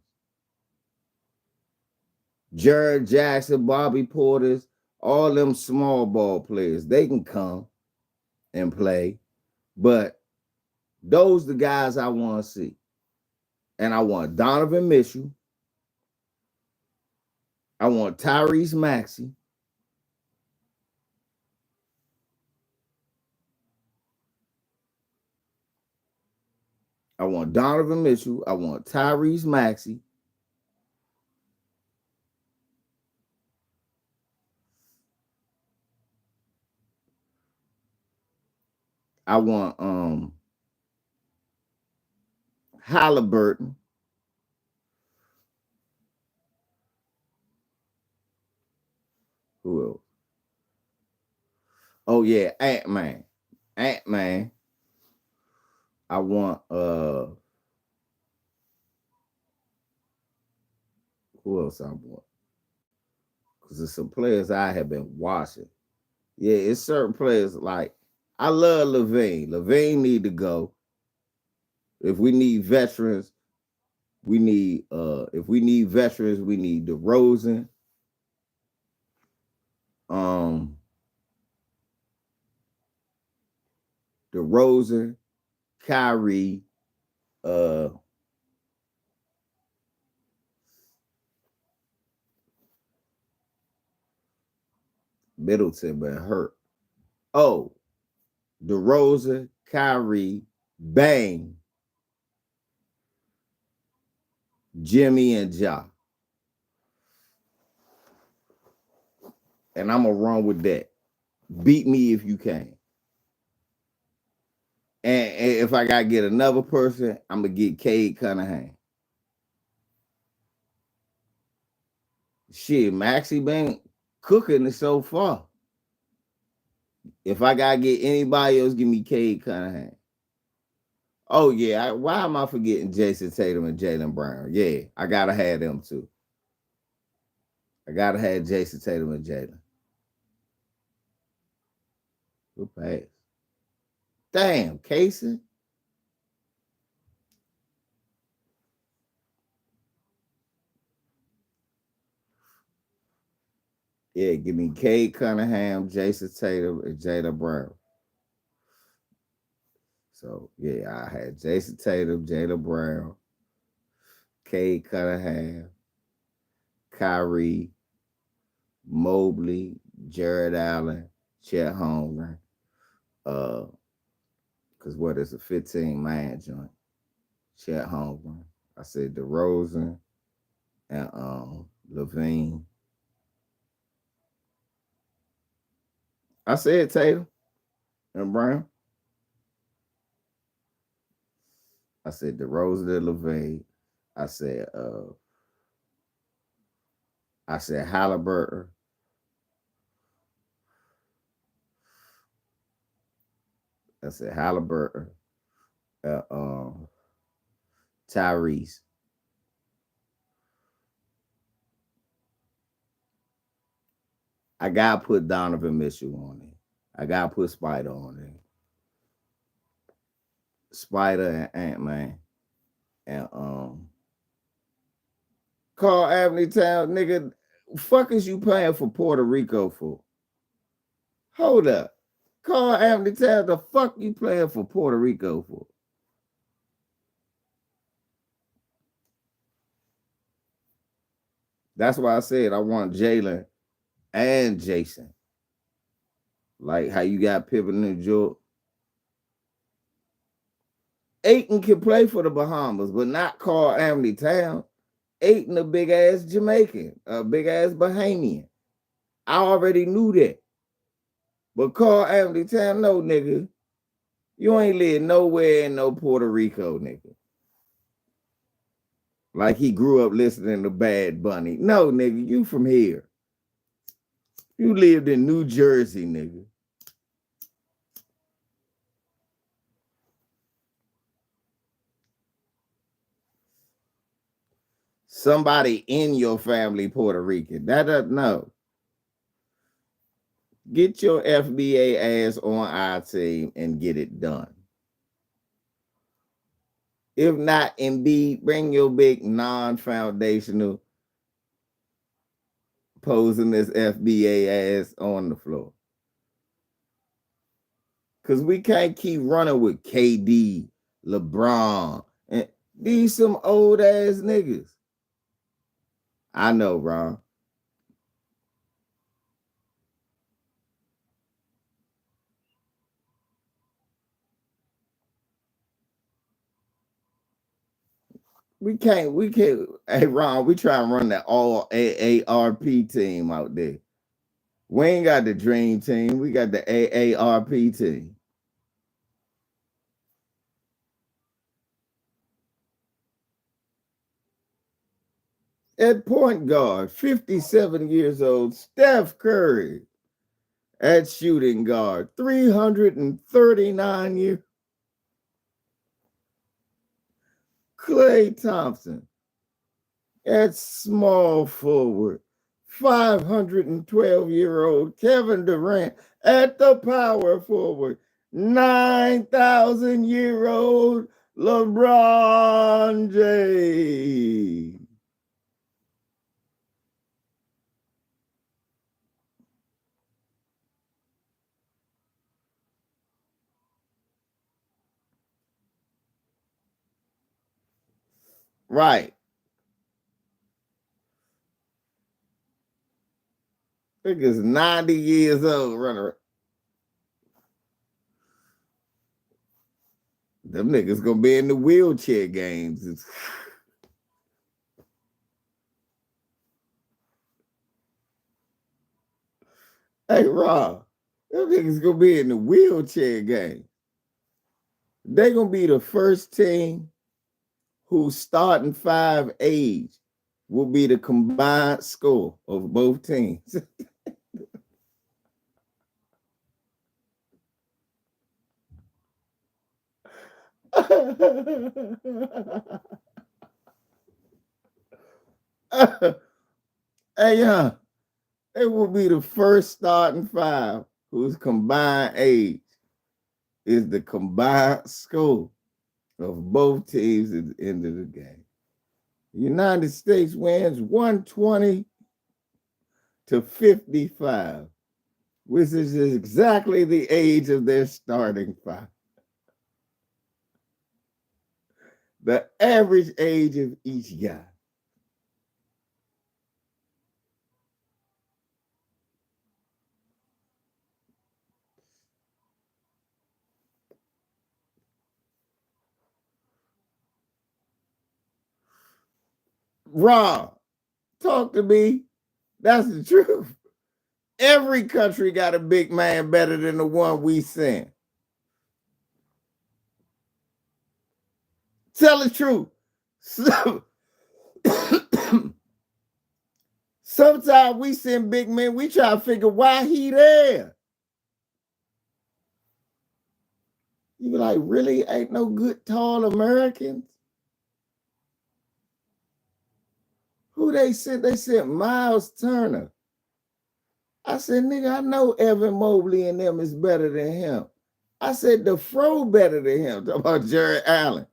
Jared Jackson, Bobby Porters, all them small ball players, they can come and play, but those the guys I want to see. And I want Donovan Mitchell. I want Tyrese Maxey. I want Donovan Mitchell. I want Tyrese Maxey. I want Halliburton. Who else? Oh yeah, Ant-Man. Ant-Man. I want who else I want? Because there's some players I have been watching. Yeah, it's certain players like I love Levine. Levine need to go. If we need veterans, we need if we need veterans, we need DeRozan. Um DeRozan, Kyrie, uh Middleton been hurt. Oh, DeRozan, Kyrie, Bang, Jimmy, and Ja. And I'm gonna run with that. Beat me if you can. And if I gotta get another person, I'm gonna get Cade Cunningham. Shit, Maxie been cooking it so far. If I gotta get anybody else, give me Cade Cunningham. Oh yeah, why am I forgetting Jason Tatum and Jaylen Brown? Yeah, I gotta have them too. I gotta have Jason Tatum and Jaylen. Who passed? Damn, Casey. Yeah, give me Cade Cunningham, Jason Tatum, and Jada Brown. So yeah, I had Jason Tatum, Jada Brown, Cade Cunningham, Kyrie, Mobley, Jared Allen, Chet Holmgren. Cause what is a 15-man joint? Chet Holmgren. I said DeRozan and Levine. I said Tatum and Brown. I said DeRozan and Levine. I said Halliburton. I said Halliburton. Uh, um, Tyrese. I gotta put Donovan Mitchell on it. I gotta put Spider on it. Spider and Ant Man and Carl Anthony Town, nigga. Fuck is you playing for Puerto Rico for? Hold up, Carl Anthony Town. The fuck you playing for Puerto Rico for? That's why I said I want Jalen and Jason. Like how you got Pippen and Jordan. Aiton can play for the Bahamas, but not Carl Anthony Town. Aiton a big ass Jamaican, a big ass Bahamian. I already knew that. But Carl Anthony Town, no nigga. You ain't live nowhere in no Puerto Rico, nigga. Like he grew up listening to Bad Bunny. No, nigga, you from here. You lived in New Jersey, nigga. Somebody in your family Puerto Rican. That doesn't know. Get your FBA ass on our team and get it done. If not, Embiid, bring your big non-foundational posing this FBA ass on the floor. Because we can't keep running with KD, LeBron, and these some old ass niggas. I know, Ron. We can't. Hey, Ron, we try and run that all AARP team out there. We ain't got the dream team. We got the AARP team. At point guard, 57 years old, Steph Curry. At shooting guard, 339 years. Klay Thompson. At small forward, 512-year-old Kevin Durant. At the power forward, 9,000-year-old LeBron James. Right. Nigga's 90 years old running. Them niggas gonna be in the wheelchair games. Hey, Rob, them niggas gonna be in the wheelchair game. They gonna be the first team whose starting five age will be the combined score of both teams. Hey, it will be the first starting five whose combined age is the combined score of both teams at the end of the game. The United States wins 120-55, which is exactly the age of their starting five. The average age of each guy. Rob, talk to me. That's the truth. Every country got a big man better than the one we sent. Tell the truth. So, sometimes we send big men, we try to figure why he there. You be like, really? Ain't no good tall Americans? Who they sent? They sent Miles Turner. I said, nigga, I know Evan Mobley and them is better than him. I said, the Fro better than him. Talk about Jared Allen.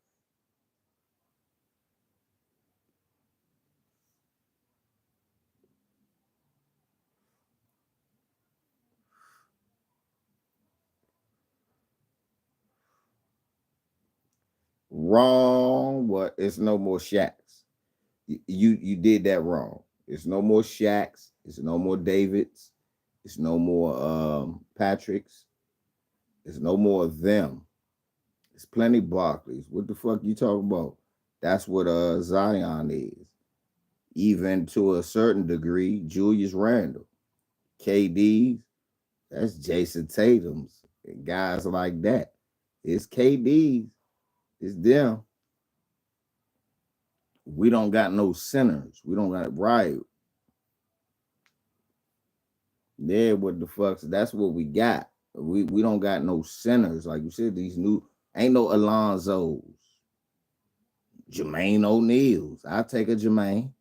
Wrong. What? It's no more Shaqs. You did that wrong. It's no more Shaqs. It's no more Davids. It's no more Patricks. It's no more of them. It's plenty Barclays. What the fuck you talking about? That's what Zion is. Even to a certain degree, Julius Randle, KD's, that's Jason Tatum's, and guys like that. It's KD's. It's them. We don't got no centers. We don't got right. Yeah, what the fuck? That's what we got. We don't got no centers. Like you said, these new ain't no Alonzo's. Jermaine O'Neal's. I'll take a Jermaine.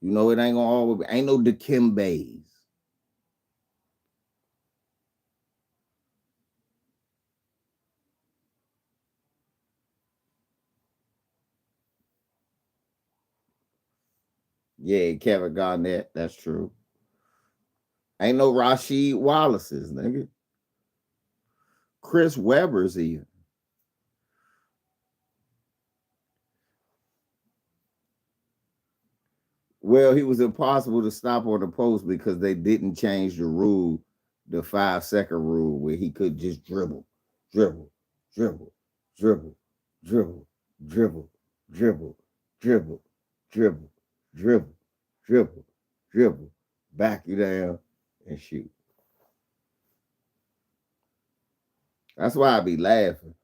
You know, it ain't gonna always be, ain't no Dikembe's. Yeah, Kevin Garnett, that's true. Ain't no Rasheed Wallace's, nigga. Chris Webber's even. Well, he was impossible to stop on the post because they didn't change the rule, the 5-second rule, where he could just dribble, dribble, dribble, dribble, dribble, dribble, dribble, dribble, dribble, dribble, dribble, dribble, back you down and shoot. That's why I be laughing.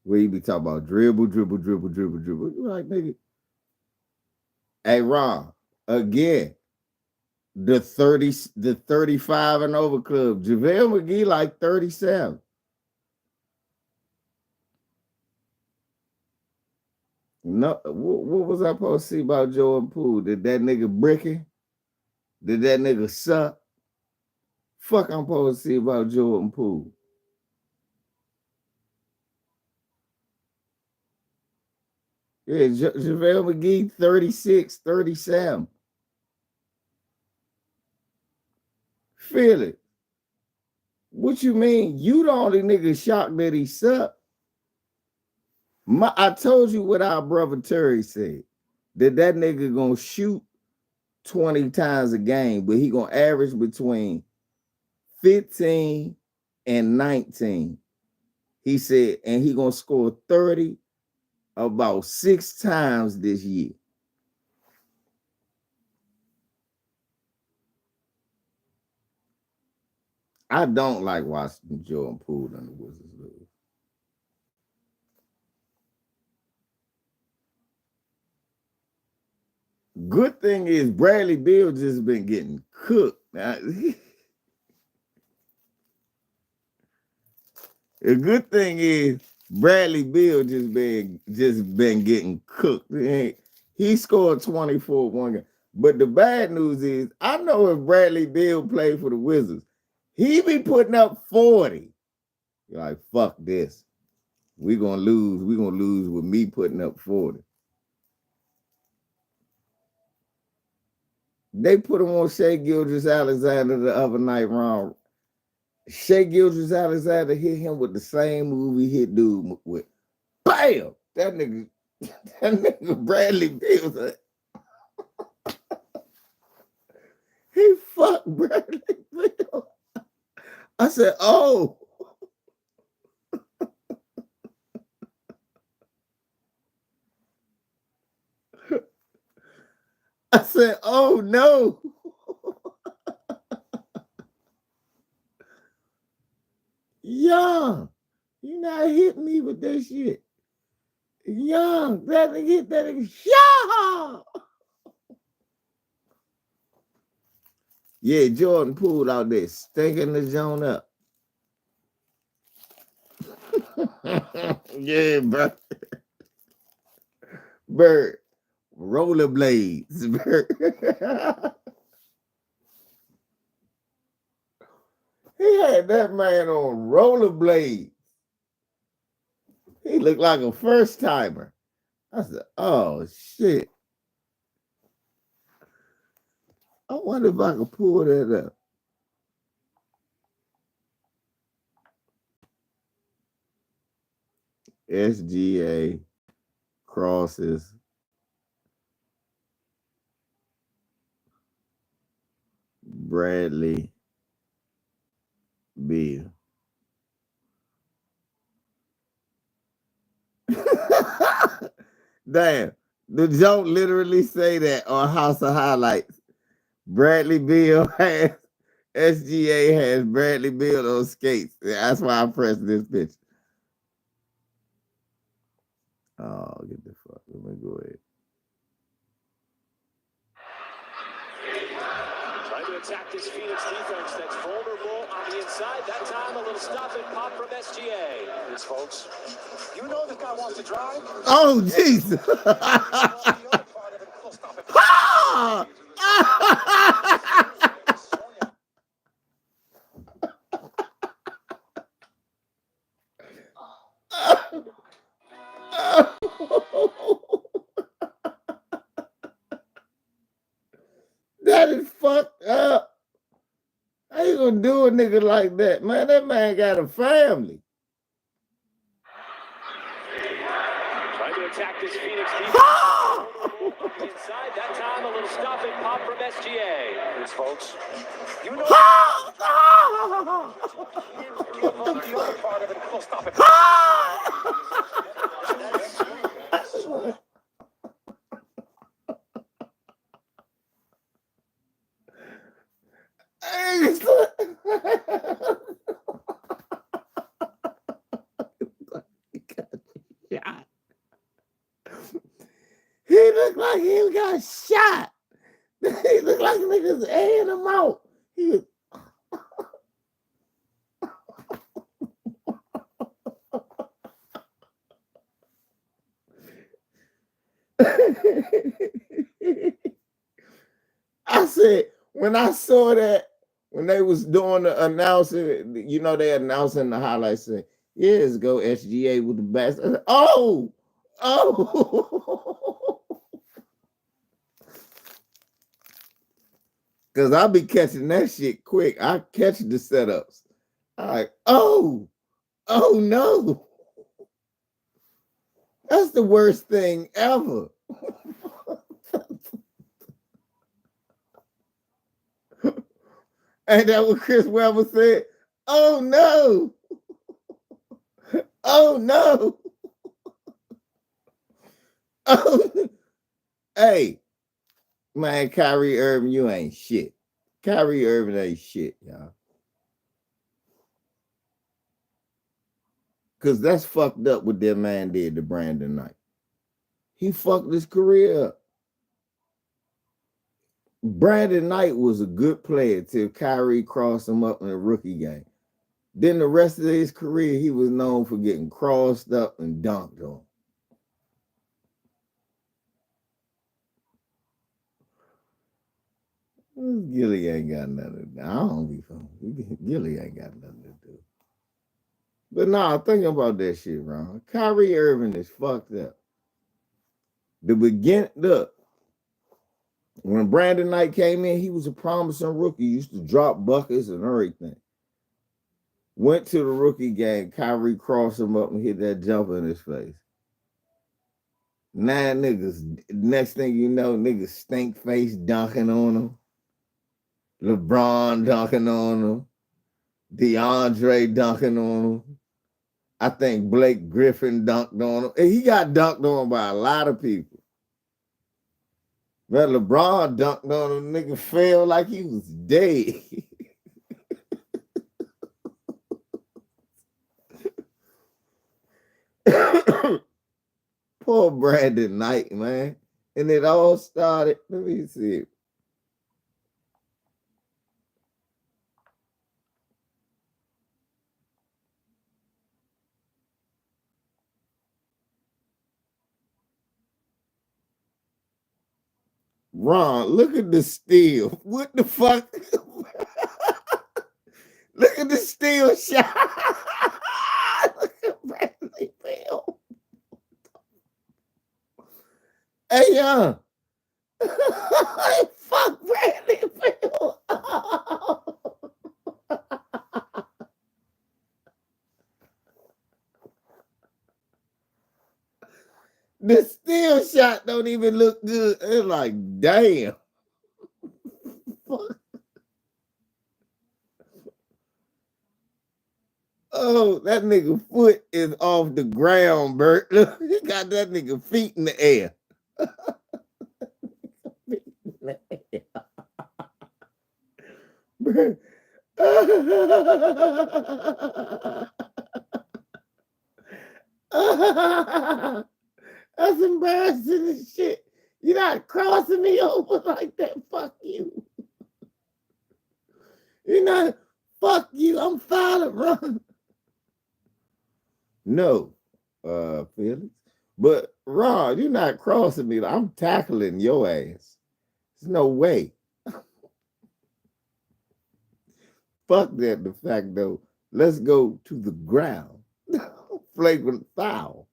Where you be talking about dribble, dribble, dribble, dribble, dribble. You like, nigga. Hey, Ron, again, the 35 and over club. JaVale McGee like 37. No, what was I supposed to see about Jordan Poole? Did that nigga bricking? Did that nigga suck? Fuck, I'm supposed to see about Jordan Poole. Yeah, JaVale McGee, 36, 37. Feel it. What you mean? You the only nigga shocked that he sucked. I told you what our brother Terry said. That nigga gonna shoot 20 times a game, but he gonna average between 15 and 19. He said, and he gonna score 30 about 6 times this year. I don't like watching Jordan Poole and the Wizards lose. Good thing is Bradley Beal just been getting cooked. A good thing is Bradley Beal just been getting cooked. He scored 24 one game. But the bad news is, I know if Bradley Beal played for the Wizards, he be putting up 40. You're like, fuck this. We're gonna lose. We're gonna lose with me putting up 40. They put him on Shea Gilgeous-Alexander the other night, wrong. Shea Gilgeous-Alexander hit him with the same move he hit dude with. Bam! That nigga Bradley Beal, he fucked Bradley Beal. I said, oh. I said, oh no. Young, you not hit me with that shit. Young, that nigga hit that nigga. Yeah. Yeah, Jordan Poole out there stinking the zone up. Yeah, bro. Bird, rollerblades, Bird. He had that man on rollerblades. He looked like a first timer. I said, oh shit. I wonder if I could pull that up. SGA crosses Bradley Beal. Damn, the joke literally say that on House of Highlights. Bradley Beal has SGA has Bradley Beal on skates. That's why I pressed this picture. Oh, get the fuck. Let me go ahead. Trying to attack this Phoenix defense that's vulnerable on the inside. That time, a little stop and pop from SGA. Yes, folks. You know this guy wants to drive. Oh, Jesus. That is fucked up. How you gonna do a nigga like that? Man, that man got a family. Trying to attack this Phoenix defense. Inside, that time, a little stop and pop from SGA. Yes, folks. You know the other part of it. We'll stop it. He looked like he got shot. He looked like niggas airing him out. He was... I said, when I saw that, when they was doing the announcing, you know, they announcing the highlights saying, yes, go SGA with the best. I said, oh. Because I'll be catching that shit quick. I catch the setups. I'm like, oh no. That's the worst thing ever. And that what Chris Webber said. Oh no. Oh no. Oh. Hey, man, Kyrie Irving, you ain't shit. Kyrie Irving ain't shit, y'all. Because that's fucked up what that man did to Brandon Knight. He fucked his career up. Brandon Knight was a good player till Kyrie crossed him up in a rookie game. Then the rest of his career, he was known for getting crossed up and dunked on. Gilly ain't got nothing to do. I don't be from Gilly ain't got nothing to do. But nah, thinking about that shit, Ron. Kyrie Irving is fucked up. The beginning, look, when Brandon Knight came in, he was a promising rookie. He used to drop buckets and everything. Went to the rookie game, Kyrie crossed him up and hit that jumper in his face. 9 niggas. Next thing you know, niggas stink face dunking on him. LeBron dunking on him. DeAndre dunking on him. I think Blake Griffin dunked on him. And he got dunked on by a lot of people. But LeBron dunked on him, nigga fell like he was dead. Poor Brandon Knight, man. And it all started, let me see. Ron, look at the steal. What the fuck? Look at the steal shot. Look at Bradley Bill. Hey, fuck Bradley Bill. The steal shot don't even look good. It's like, damn. Oh, that nigga foot is off the ground, Bert. He got that nigga feet in the air. Bert. That's embarrassing as shit. You're not crossing me over like that. Fuck you. You're not. Fuck you. I'm fine, Ron. No, Felix. But Ron, you're not crossing me. I'm tackling your ass. There's no way. Fuck that. The fact though. Let's go to the ground. Flagrant foul.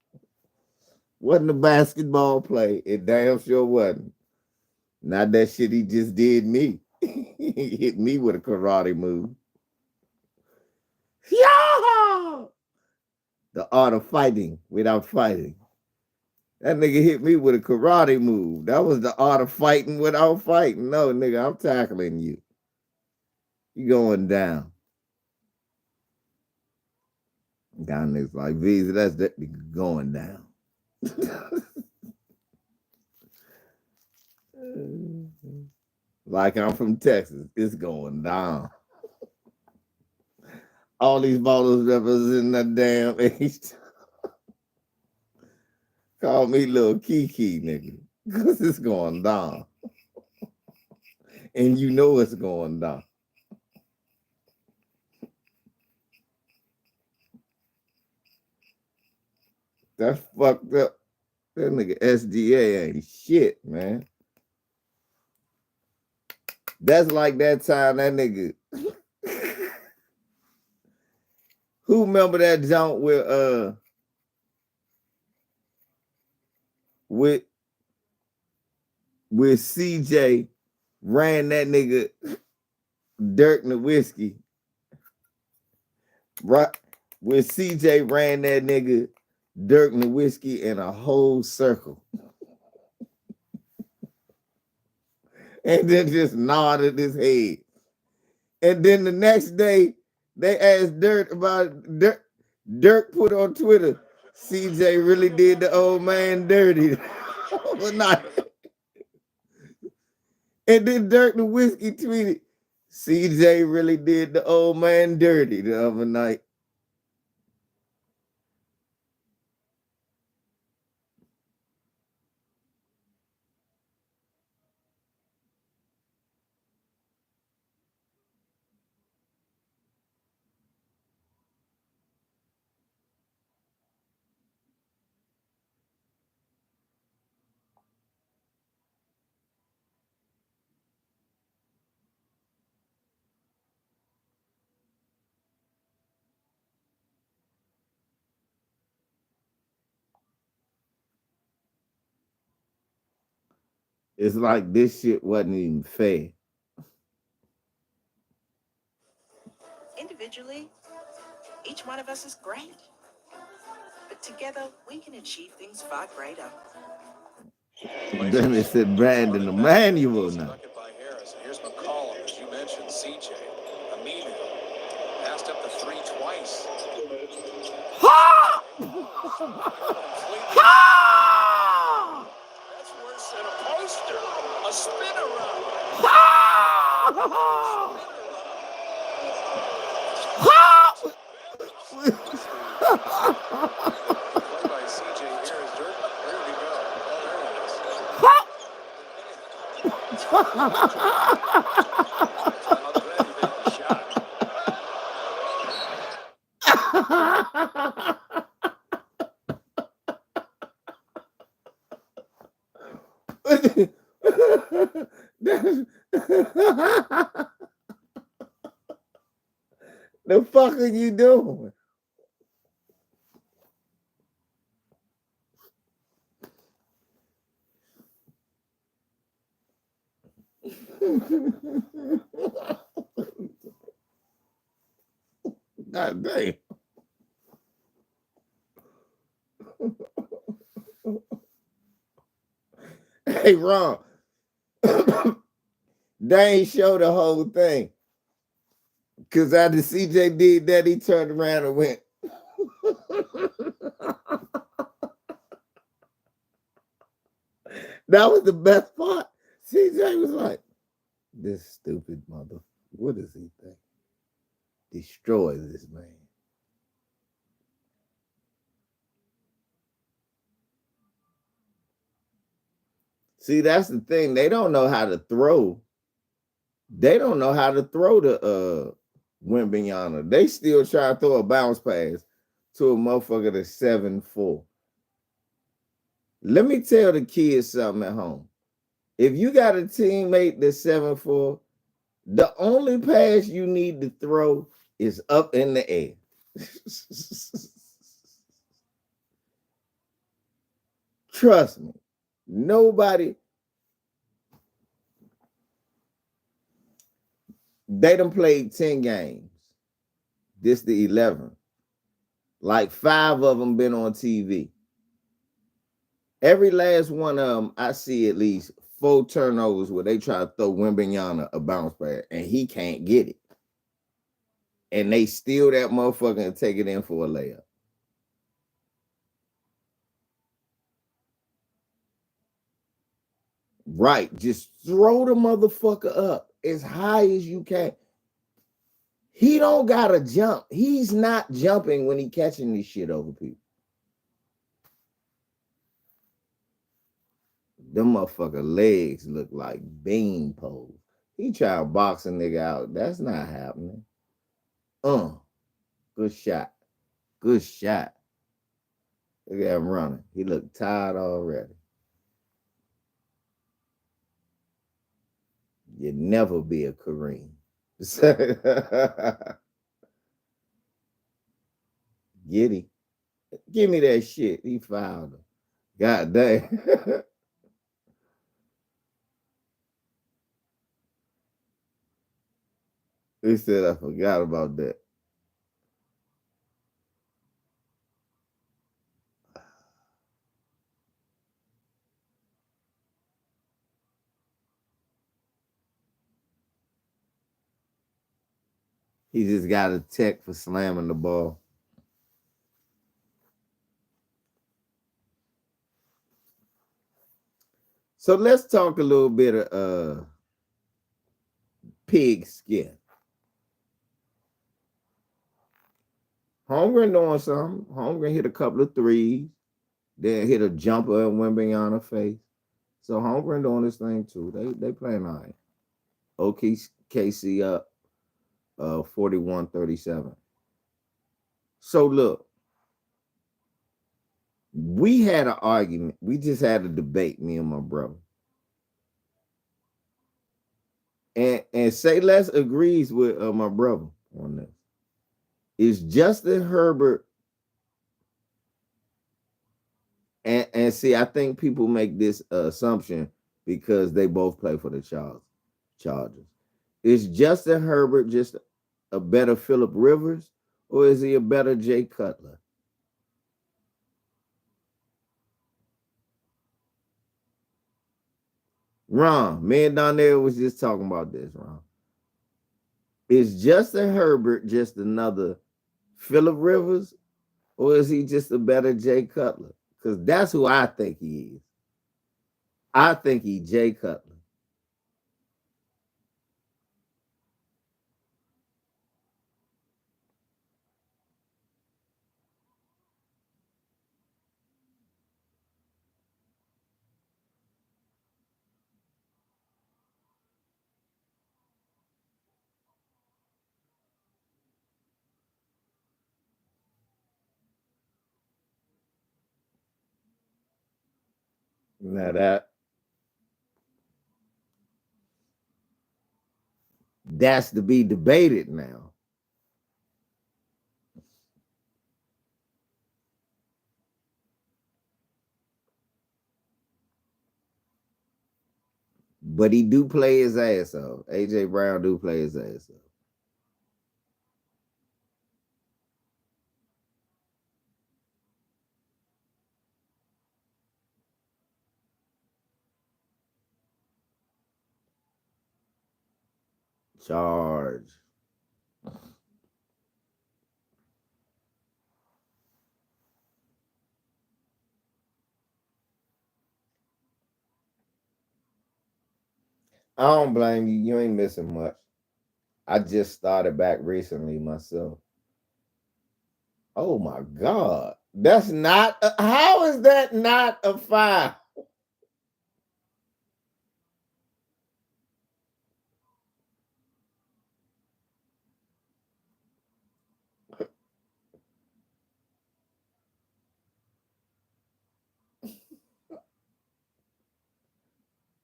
Wasn't a basketball play. It damn sure wasn't. Not that shit he just did me. He hit me with a karate move. Yeah! The art of fighting without fighting. That nigga hit me with a karate move. That was the art of fighting without fighting. No, nigga, I'm tackling you. You going down. Down niggas like Visa, that's that nigga going down. Like I'm from Texas, it's going down. All these ballers representing that damn East. Call me little Kiki, nigga, because it's going down. And you know it's going down. That's fucked up. That nigga SDA ain't shit, man. That's like that time that nigga. Who remember that jump with CJ ran that nigga Dirk Nowitzki, right? With CJ ran that nigga Dirk Nowitzki in a whole circle. And then just nodded his head. And then the next day, they asked Dirk about it. Dirk put on Twitter, CJ really did the old man dirty. But not. And then Dirk Nowitzki tweeted, CJ really did the old man dirty the other night. It's like this shit wasn't even fair. Individually, each one of us is great. But together, we can achieve things far greater. Then it said Brandon Emmanuel now. Bucket by Harris. And here's McCollum, as you mentioned, CJ, Aminu. Passed up the three twice. Ha! Ha! That's worse than a poster. A spin around. Ha! Ha! Play by CJ Harris. Where did he go? Oh, there it is. Shot. The fuck are you doing? God damn. Hey, Ron. They ain't show the whole thing. Because after CJ did that, he turned around and went. That was the best part. CJ was like, this stupid mother. What does he think? Destroy this man. See, that's the thing. They don't know how to throw. They don't know how to throw the Wimbignana. They still try to throw a bounce pass to a motherfucker that's 7'4". Let me tell the kids something at home. If you got a teammate that's 7'4", the only pass you need to throw is up in the air. Trust me. Nobody. They done played 10 games. This the 11th. Like 5 of them been on TV. Every last one of them, I see at least 4 turnovers where they try to throw Wimbignana a bounce pass and he can't get it. And they steal that motherfucker and take it in for a layup. Right. Just throw the motherfucker up as high as you can. He don't gotta jump. He's not jumping when he catching this shit over people. Them motherfucker legs look like bean poles. He try to box a nigga out. That's not happening. Good shot. Good shot. Look at him running. He look tired already. You never be a Kareem. Get him. Give me that shit. He fouled him. God damn. He said, I forgot about that. He just got a tech for slamming the ball. So let's talk a little bit of pig skin. Holmgren doing something. Holmgren hit a couple of threes, then hit a jumper in Wimbignana's face. So Holmgren doing this thing too. They playing all right. OKC up 41-37. So look, we had an argument. We just had a debate, me and my brother. And Say Less agrees with my brother on this. Is Justin Herbert, and see, I think people make this assumption because they both play for the Chargers. Is Justin Herbert just a better Phillip Rivers, or is he a better Jay Cutler? Ron, me and Donnell was just talking about this, Ron. Is Justin Herbert just another Phillip Rivers, or is he just a better Jay Cutler? Because that's who I think he is. I think he Jay Cutler. Now that's to be debated now. But he do play his ass off. AJ Brown do play his ass off. Charge. I don't blame you. You ain't missing much. I just started back recently myself. Oh my God. That's not how is that not a foul?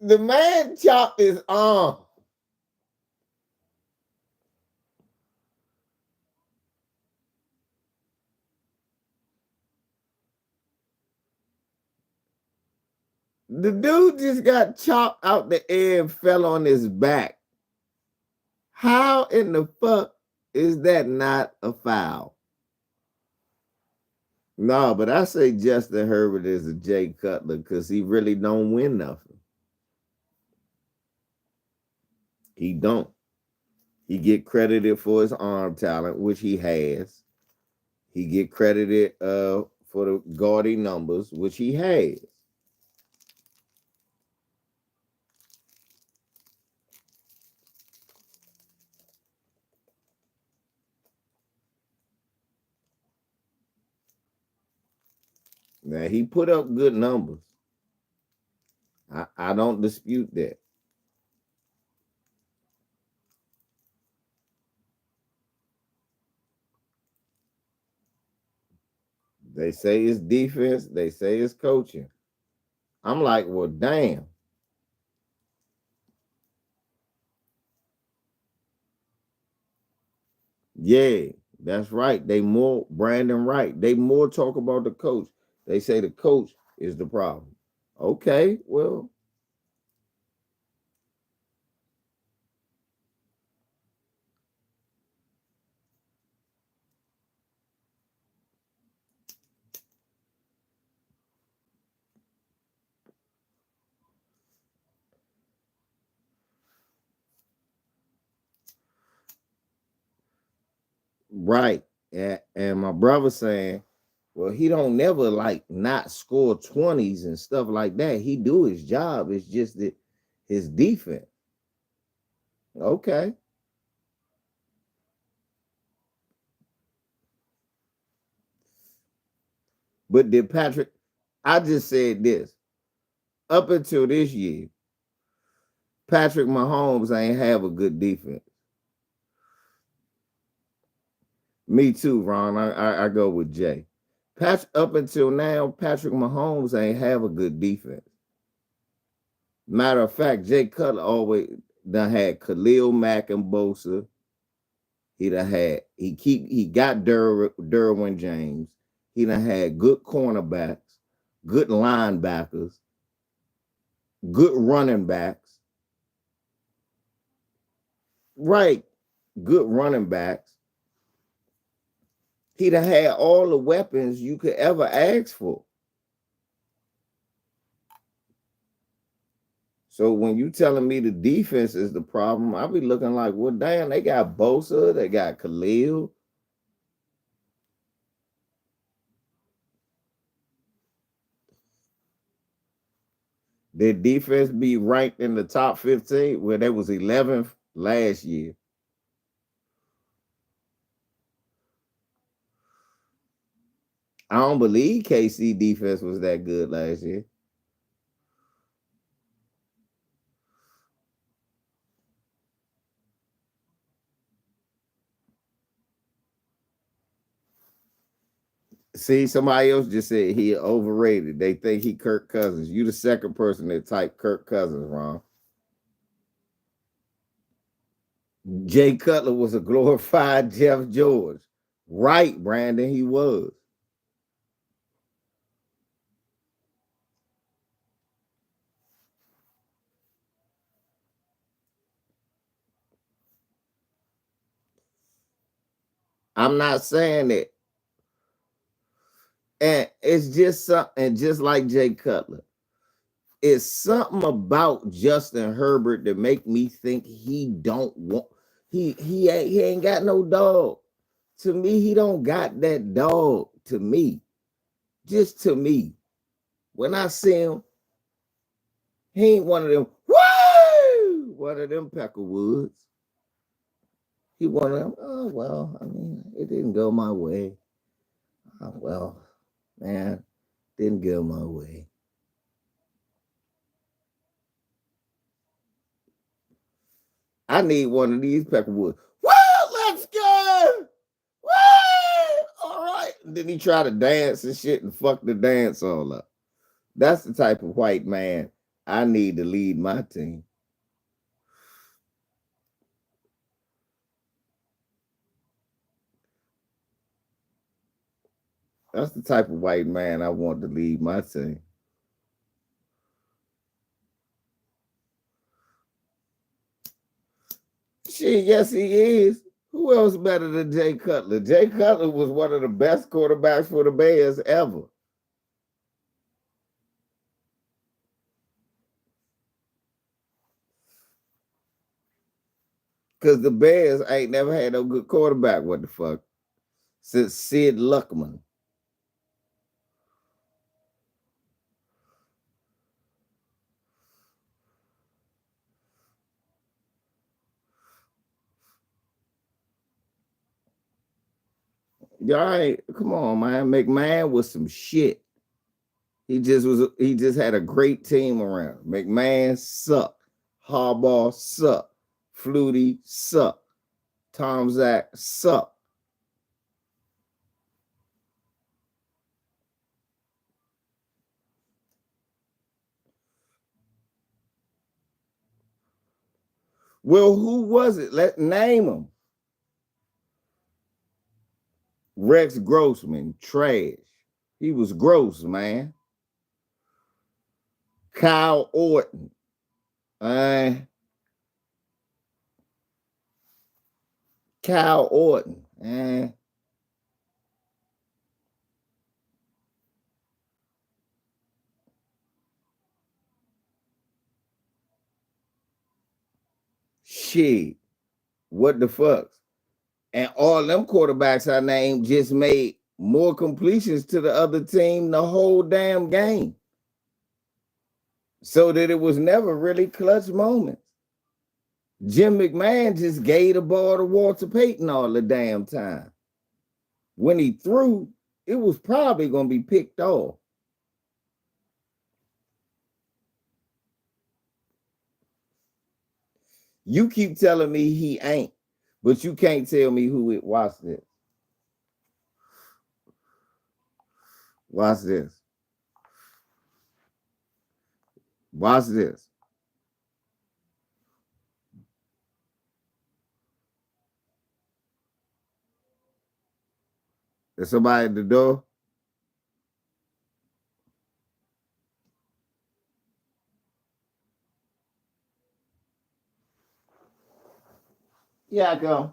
The man chopped his arm. The dude just got chopped out the air and fell on his back. How in the fuck is that not a foul? No, but I say Justin Herbert is a Jay Cutler because he really don't win nothing. He don't. He get credited for his arm talent, which he has. He get credited for the gaudy numbers, which he has. Now he put up good numbers. I don't dispute that. They say it's defense. They say it's coaching. I'm like, well, damn. Yeah, that's right. They more Brandon Wright. They more talk about the coach. They say the coach is the problem. Okay, well, right. And my brother saying, well, he don't never like not score 20s and stuff like that. He do his job. It's just that his defense. Okay. But did Patrick, I just said this. Up until this year, Patrick Mahomes ain't have a good defense. Me too, Ron. I go with Jay. Up until now, Patrick Mahomes ain't have a good defense. Matter of fact, Jay Cutler always done had Khalil Mack and Bosa. He got Derwin James. He done had good cornerbacks, good linebackers. good running backs. Right, good running backs. He'd have had all the weapons you could ever ask for. So when you telling me the defense is the problem, I'll be looking like, well, damn, they got Bosa, they got Khalil. Their defense be ranked in the top 15, where they was 11th last year. I don't believe KC defense was that good last year. See, somebody else just said he overrated. They think he Kirk Cousins. You the second person that typed Kirk Cousins wrong. Jay Cutler was a glorified Jeff George. Right, Brandon, he was. I'm not saying it. And it's just something, just like Jay Cutler. It's something about Justin Herbert that make me think he don't want he ain't got no dog. To me, he don't got that dog. To me, just to me, when I see him, he ain't one of them. Woo! One of them Peckerwoods. He one of them. Oh well, I mean, it didn't go my way. Oh, well, man, didn't go my way. I need one of these Peckerwoods. Well, let's go. Woo! All right. And then he tried to dance and shit and fuck the dance all up. That's the type of white man I need to lead my team. That's the type of white man I want to lead my team. Shit, yes, he is. Who else better than Jay Cutler? Jay Cutler was one of the best quarterbacks for the Bears ever. Because the Bears ain't never had no good quarterback. What the fuck? Since Sid Luckman. Y'all ain't, come on, man. McMahon was some shit. He just had a great team around. McMahon sucked. Harbaugh sucked. Flutie sucked. Tom Zach sucked. Well, who was it? Let name them. Rex Grossman, trash. He was gross, man. Kyle Orton. Kyle Orton. Shit. What the fuck? And all them quarterbacks I named just made more completions to the other team the whole damn game. So that it was never really clutch moments. Jim McMahon just gave the ball to Walter Payton all the damn time. When he threw, it was probably going to be picked off. You keep telling me he ain't, but you can't tell me who it. Watch this. Watch this. Watch this. There's somebody at the door. Yeah, I go.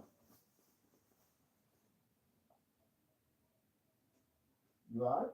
You all right?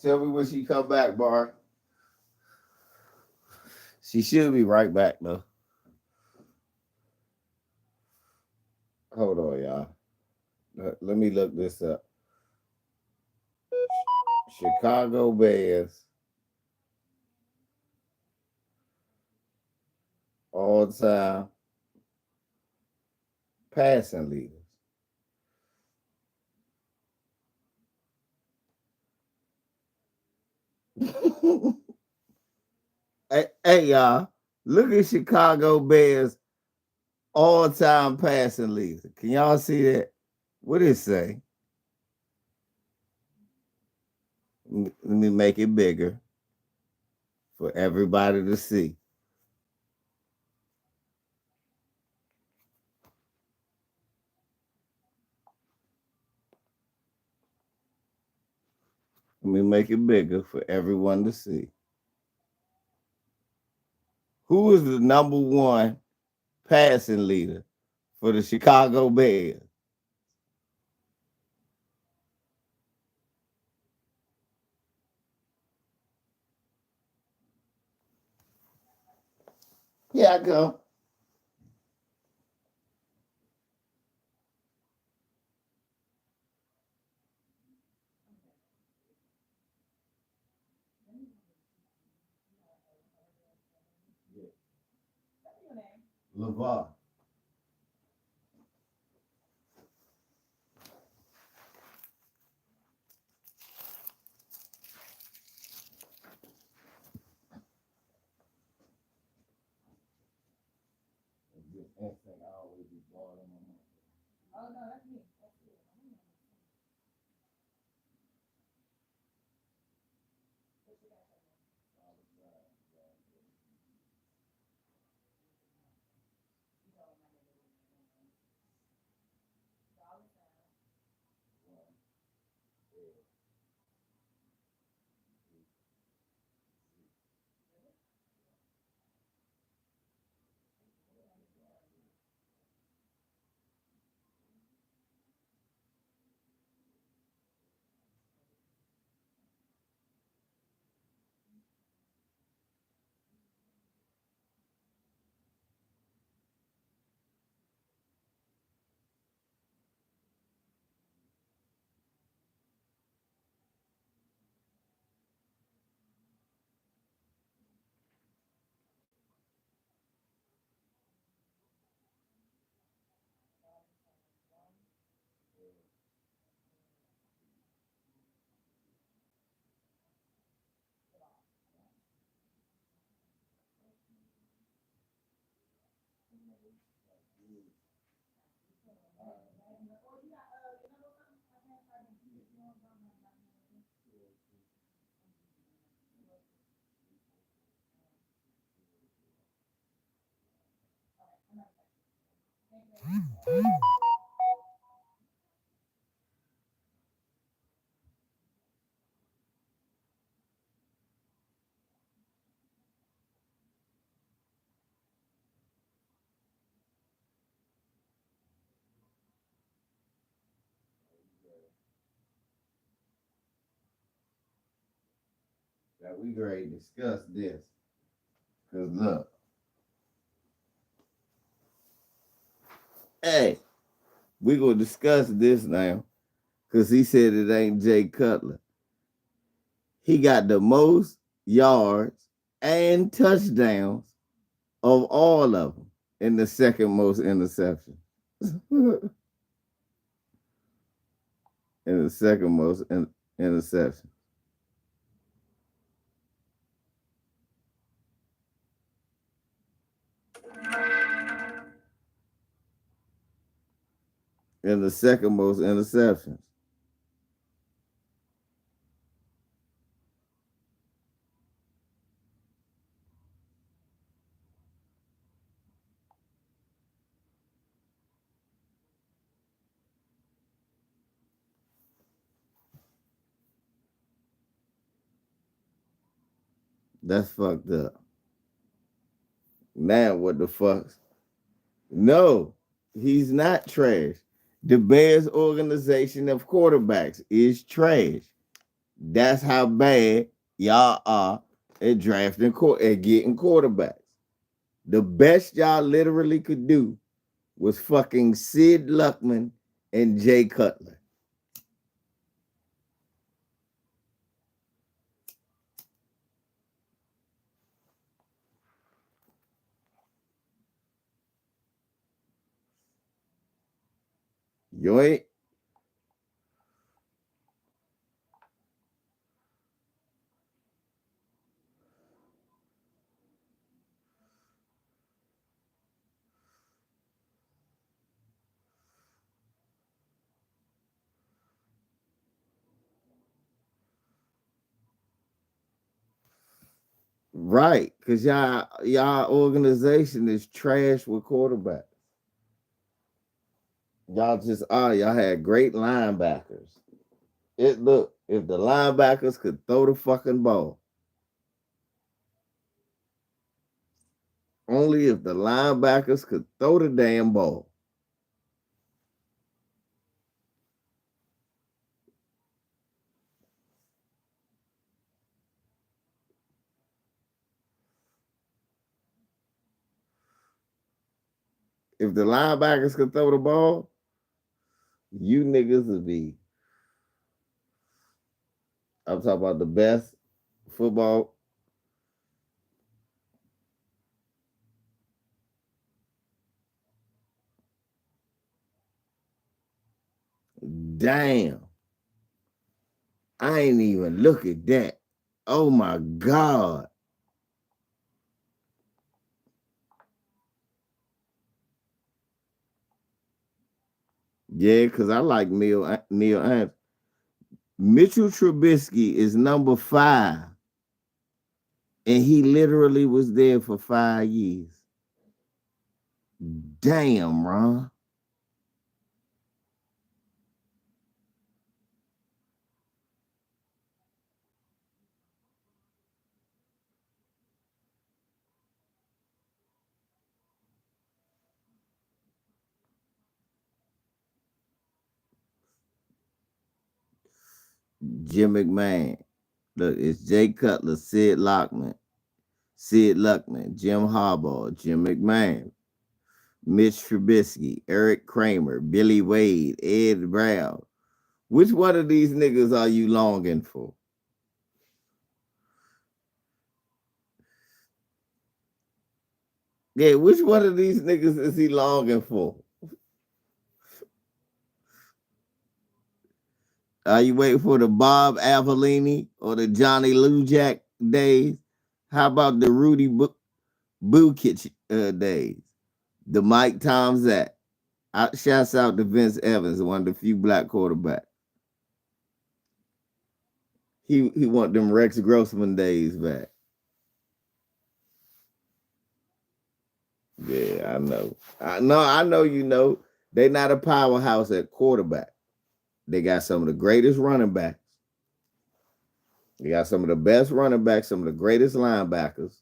Tell me when she come back, Bar. She should be right back though. Hold on, y'all. Let me look this up. Chicago Bears all time passing leaders. Hey, y'all, look at Chicago Bears all time passing leader. Can y'all see that? What did it say? Let me make it bigger for everybody to see. Let me make it bigger for everyone to see. Who is the number one passing leader for the Chicago Bears? Here I go. LeVar. That we ready to discuss this. Cause look, hey, we gonna discuss this now. Cause he said it ain't Jay Cutler. He got the most yards and touchdowns of all of them. And the second most interceptions. And the second most interceptions. And the second most interceptions. That's fucked up. Now what the fuck? No, he's not trash. The Bears organization of quarterbacks is trash. That's how bad y'all are at drafting at getting quarterbacks. The best y'all literally could do was fucking Sid Luckman and Jay Cutler. You ain't right, because y'all organization is trash with quarterbacks. Y'all just are. Y'all had great linebackers. It look if the linebackers could throw the fucking ball. Only if the linebackers could throw the damn ball. If the linebackers could throw the ball, you niggas would be. I'm talking about the best football. Damn. I ain't even look at that. Oh my God. Yeah, because I like Neil Anderson. Mitchell Trubisky is number 5. And he literally was there for 5 years. Damn, Ron. Jim McMahon. Look, it's Jay Cutler, Sid Luckman, Jim Harbaugh, Jim McMahon, Mitch Trubisky, Eric Kramer, Billy Wade, Ed Brown. Which one of these niggas are you longing for? Yeah, which one of these niggas is he longing for? Are you waiting for the Bob Avellini or the Johnny Lujack days? How about the Rudy Bukic days? The Mike Tomzak. Shouts out to Vince Evans, one of the few black quarterbacks. He want them Rex Grossman days back. Yeah, I know. I know you know. They not a powerhouse at quarterback. They got some of the greatest running backs. They got some of the best running backs, some of the greatest linebackers.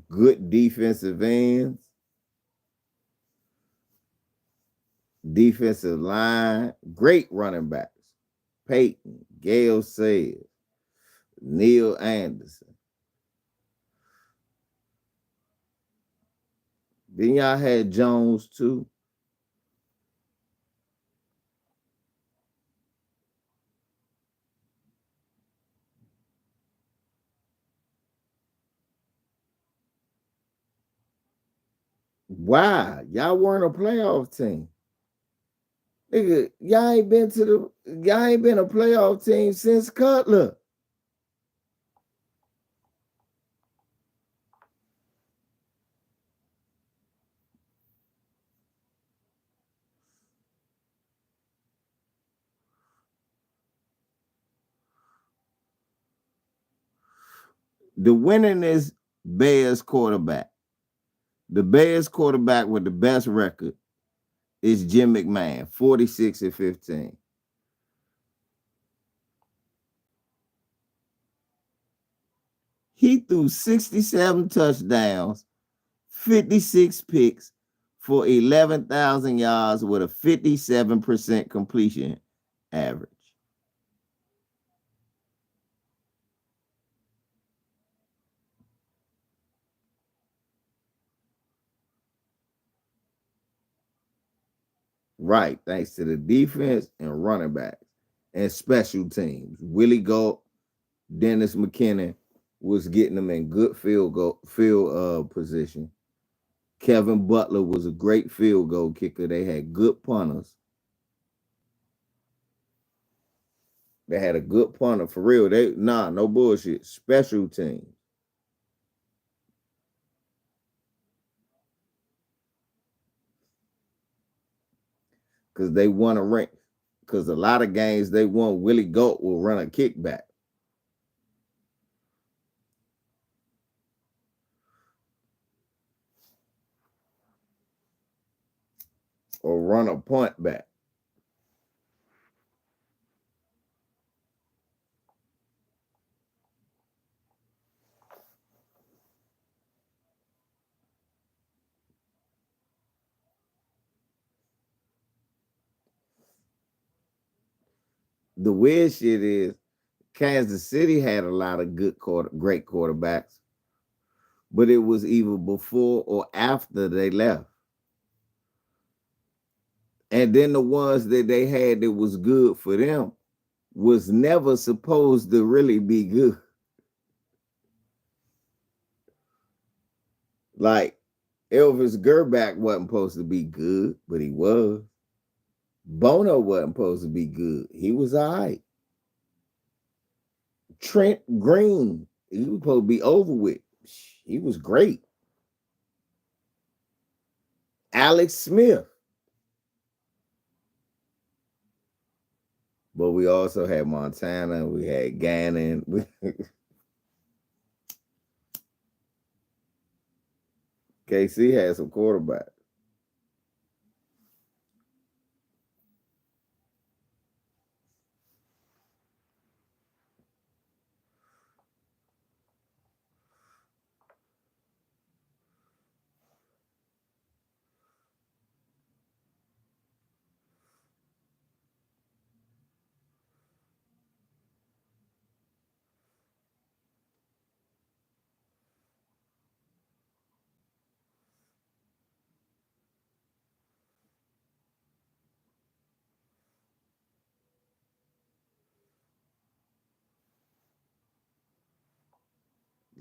Good defensive ends, defensive line, great running backs. Peyton, Gale Sayers, Neil Anderson. Then y'all had Jones too. Why? Y'all weren't a playoff team. Nigga, y'all ain't been a playoff team since Cutler. The winningest Bears quarterback. The Bears quarterback with the best record is Jim McMahon, 46-15. He threw 67 touchdowns, 56 picks for 11,000 yards with a 57% completion average. Right, thanks to the defense and running backs and special teams. Willie Galt, Dennis McKinnon was getting them in good field position. Kevin Butler was a great field goal kicker. They had good punters. They had a good punter for real. No bullshit. Special teams. Because they won a ring. Because a lot of games they won, Willie Galt will run a kickback. Or run a punt back. The weird shit is Kansas City had a lot of great quarterbacks, but it was either before or after they left. And then the ones that they had that was good for them was never supposed to really be good. Like Elvis Gerback wasn't supposed to be good, but he was. Bono wasn't supposed to be good. He was all right. Trent Green, he was supposed to be over with. He was great. Alex Smith. But we also had Montana. We had Gannon. KC had some quarterbacks.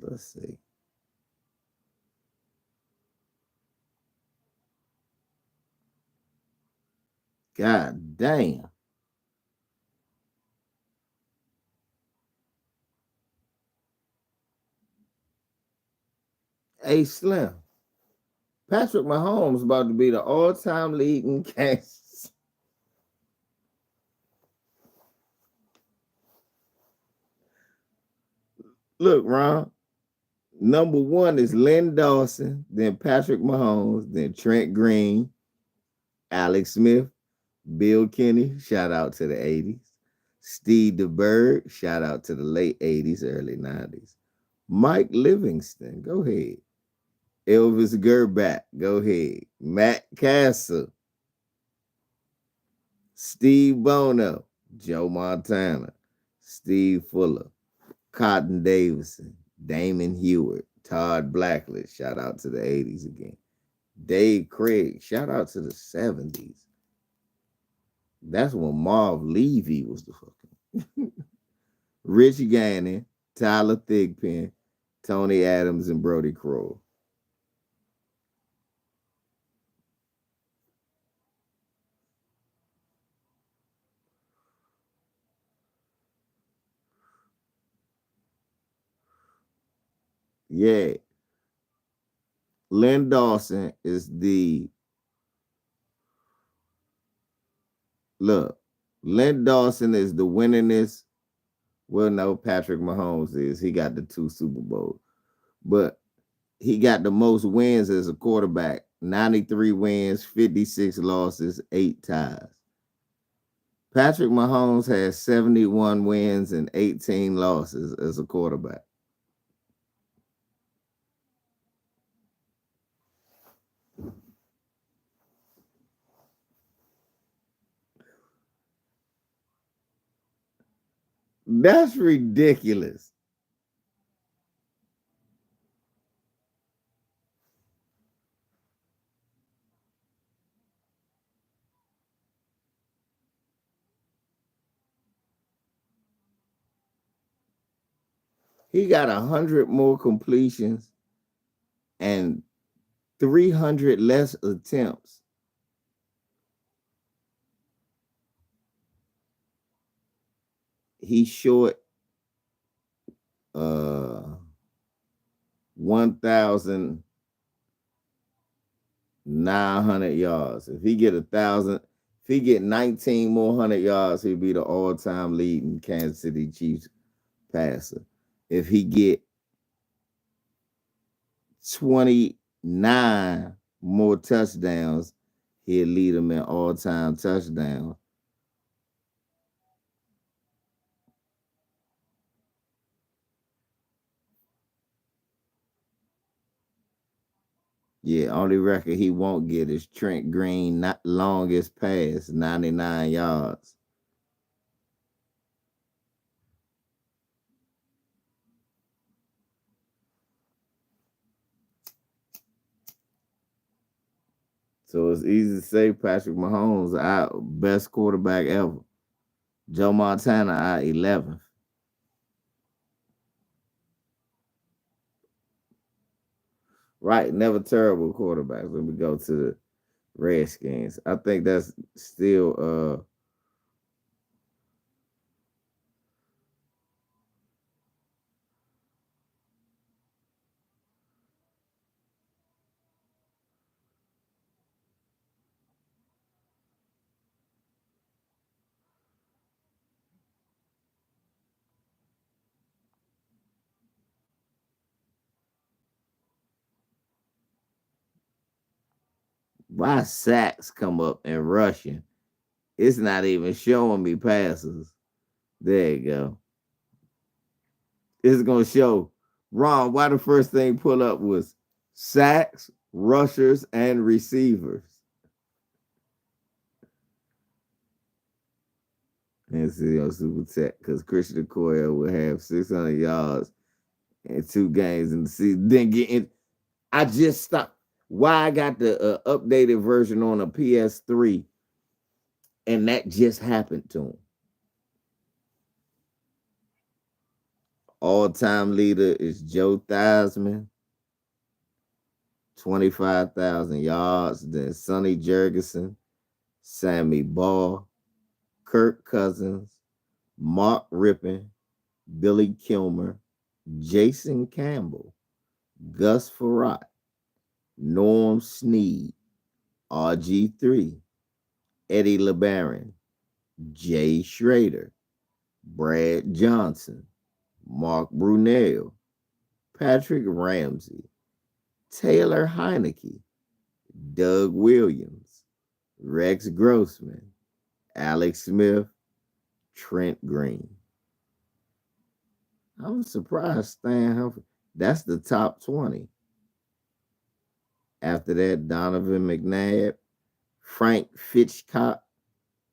Let's see. God damn. Hey, Slim. Patrick Mahomes about to be the all-time lead in catches. Look, Ron. Number one is Len Dawson, then Patrick Mahomes, then Trent Green, Alex Smith, Bill Kenny, shout out to the 80s. Steve DeBerg, shout out to the late 80s, early 90s. Mike Livingston, go ahead. Elvis Gerback, go ahead. Matt Castle, Steve Bono, Joe Montana, Steve Fuller, Cotton Davidson, Damon Hewitt, Todd Blacklist, shout out to the 80s again. Dave Craig, shout out to the 70s. That's when Marv Levy was the fucking Rich Gannon, Tyler Thigpen, Tony Adams, and Brody Crow. Yeah. Len Dawson is the look. Len Dawson is the winningest. Well, no, Patrick Mahomes is. He got the 2 Super Bowls. But he got the most wins as a quarterback. 93 wins, 56 losses, 8 ties. Patrick Mahomes has 71 wins and 18 losses as a quarterback. That's ridiculous. He got 100 more completions and 300 less attempts. He's short 1,900 yards. If he get 1,000, if he get 19 more 100 yards, he'll be the all-time leading Kansas City Chiefs passer. If he get 29 more touchdowns, he'll lead them in all-time touchdowns. Yeah, only record he won't get is Trent Green, not longest pass, 99 yards. So it's easy to say Patrick Mahomes, our best quarterback ever. Joe Montana, our 11th. Right, never terrible quarterbacks when we go to the Redskins. I think that's still why sacks come up in rushing. It's not even showing me passes. There you go. It's gonna show Ron. Why the first thing pull up was sacks, rushers, and receivers. And see on Super Tech because Christian Okoye will have 600 yards in 2 games in the season. Then getting, I just stopped. Why I got the updated version on a PS3, and that just happened to him. All-time leader is Joe Theismann, 25,000 yards. Then Sonny Jurgensen, Sammy Ball, Kirk Cousins, Mark Rippon, Billy Kilmer, Jason Campbell, Gus Farrat, Norm Snead, RG3, Eddie LeBaron, Jay Schrader, Brad Johnson, Mark Brunell, Patrick Ramsey, Taylor Heineke, Doug Williams, Rex Grossman, Alex Smith, Trent Green. I'm surprised Stan Humphrey. That's the top 20. After that, Donovan McNabb, Frank Fitchcock,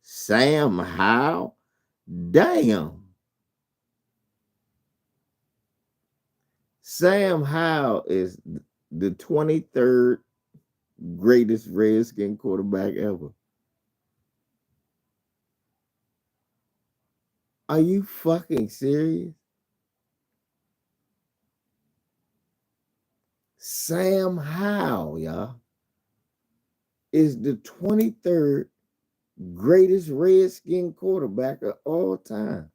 Sam Howell. Damn. Sam Howell is the 23rd greatest Redskin quarterback ever. Are you fucking serious? Sam Howell, y'all, is the 23rd greatest Redskin quarterback of all time.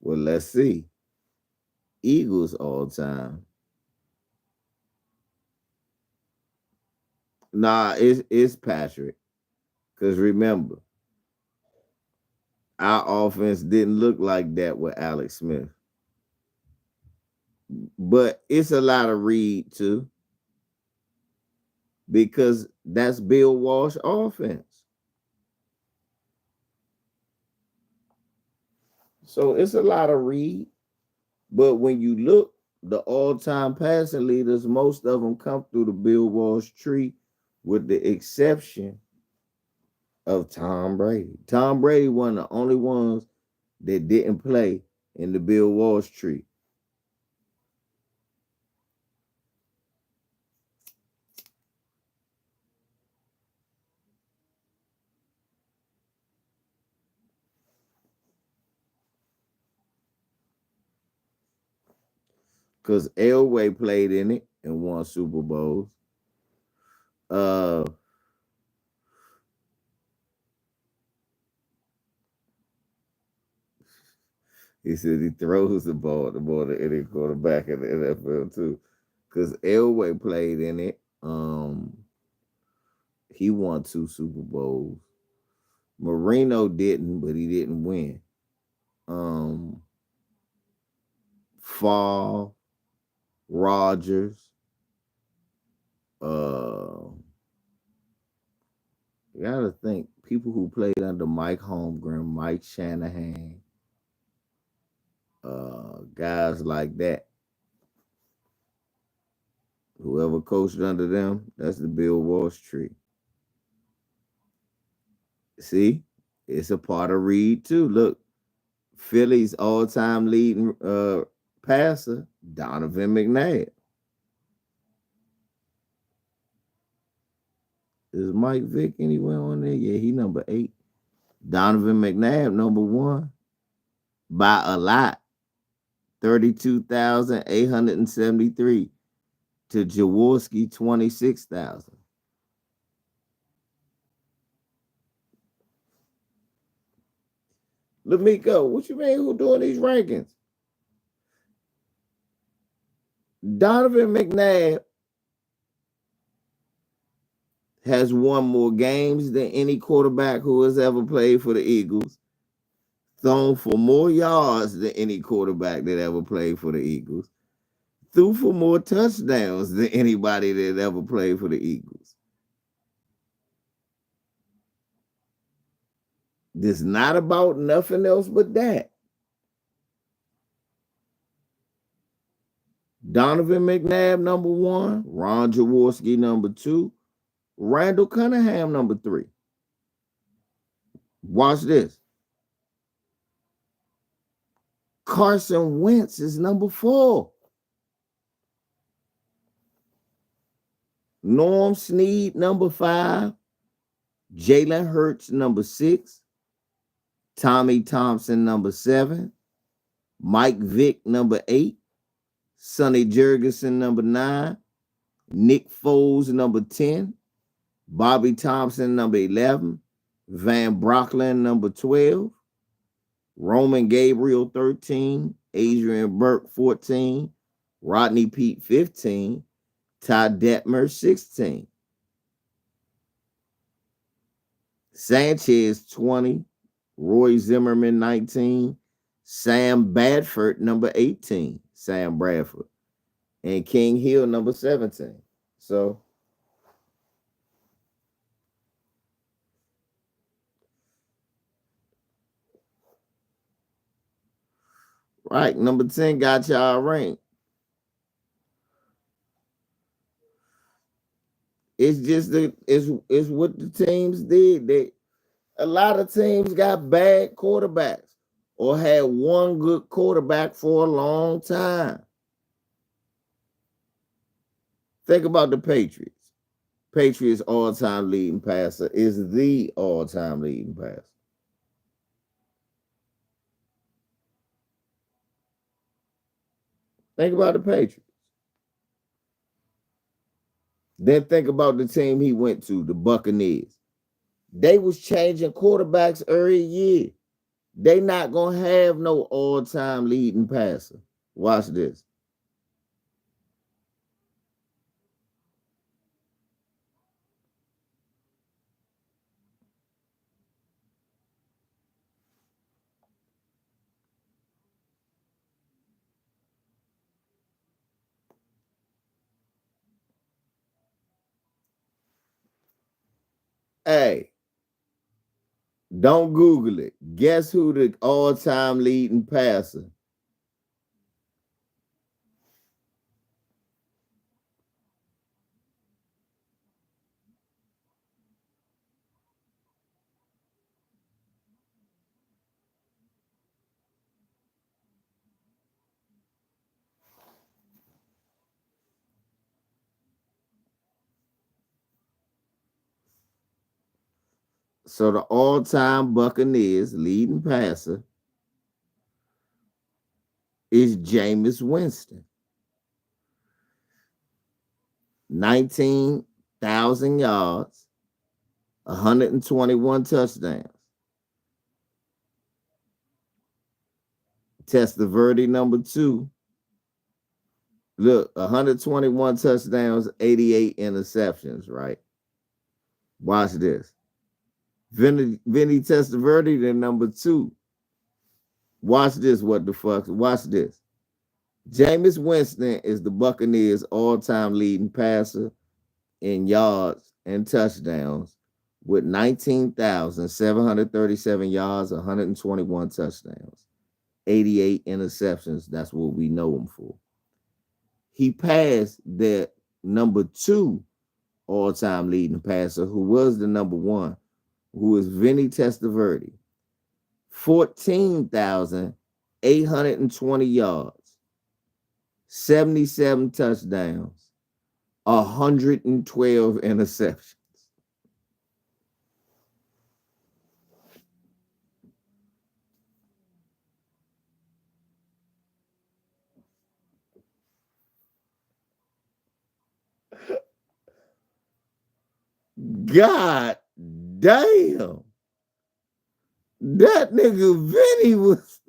Well, let's see. Eagles all time. Nah, it's Patrick. Cause remember, our offense didn't look like that with Alex Smith. But it's a lot of Reed too, because that's Bill Walsh offense. So it's a lot of Reed. But when you look, the all-time passing leaders, most of them come through the Bill Walsh tree, with the exception of Tom Brady. Tom Brady one of the only ones that didn't play in the Bill Walsh tree. Because Elway played in it and won Super Bowls. Uh, he said he throws the ball to any quarterback in the NFL too. Because Elway played in it. He won 2 Super Bowls. Marino didn't, but he didn't win. Fall, Rogers, you gotta think people who played under Mike Holmgren, Mike Shanahan, guys like that. Whoever coached under them, that's the Bill Walsh tree. See, it's a part of Reed too. Look, Philly's all-time leading passer, Donovan McNabb. Is Mike Vick anywhere on there? Yeah, he number 8. Donovan McNabb, number 1. By a lot. 32,873 to Jaworski 26,000. L'Amico, what you mean who doing these rankings? Donovan McNabb has won more games than any quarterback who has ever played for the Eagles. Thrown for more yards than any quarterback that ever played for the Eagles. Threw for more touchdowns than anybody that ever played for the Eagles. This is not about nothing else but that. Donovan McNabb, number 1. Ron Jaworski, number 2. Randall Cunningham, number 3. Watch this. Carson Wentz is number 4. Norm Snead, number 5. Jalen Hurts, number 6. Tommy Thompson, number 7. Mike Vick, number 8. Sonny Jurgensen, number 9. Nick Foles, number 10. Bobby Thompson, number 11. Van Brocklin, number 12. Roman Gabriel, 13. Adrian Burke, 14. Rodney Peete, 15. Ty Detmer, 16. Sanchez, 20. Roy Zimmerman, 19. Sam Bradford, number 18. Sam Bradford. And King Hill, number 17. So, right, number 10 got y'all ranked. It's just it's what the teams did. A lot of teams got bad quarterbacks or had one good quarterback for a long time. Think about the Patriots. Patriots all-time leading passer is the all-time leading passer. Think about the Patriots. Then think about the team he went to, the Buccaneers. They was changing quarterbacks every year. They not gonna have no all-time leading passer. Watch this. Hey, don't Google it. Guess who the all-time leading passer? So the all-time Buccaneers leading passer is Jameis Winston. 19,000 yards, 121 touchdowns. Testaverde number 2. Look, 121 touchdowns, 88 interceptions, right? Watch this. Vinny Testaverde, the number 2. Watch this, what the fuck? Watch this. Jameis Winston is the Buccaneers' all-time leading passer in yards and touchdowns with 19,737 yards, 121 touchdowns, 88 interceptions. That's what we know him for. He passed the number 2 all-time leading passer, who was the number 1, who is Vinny Testaverde. 14,820 yards, 77 touchdowns, 112 interceptions. God damn. That nigga Vinny was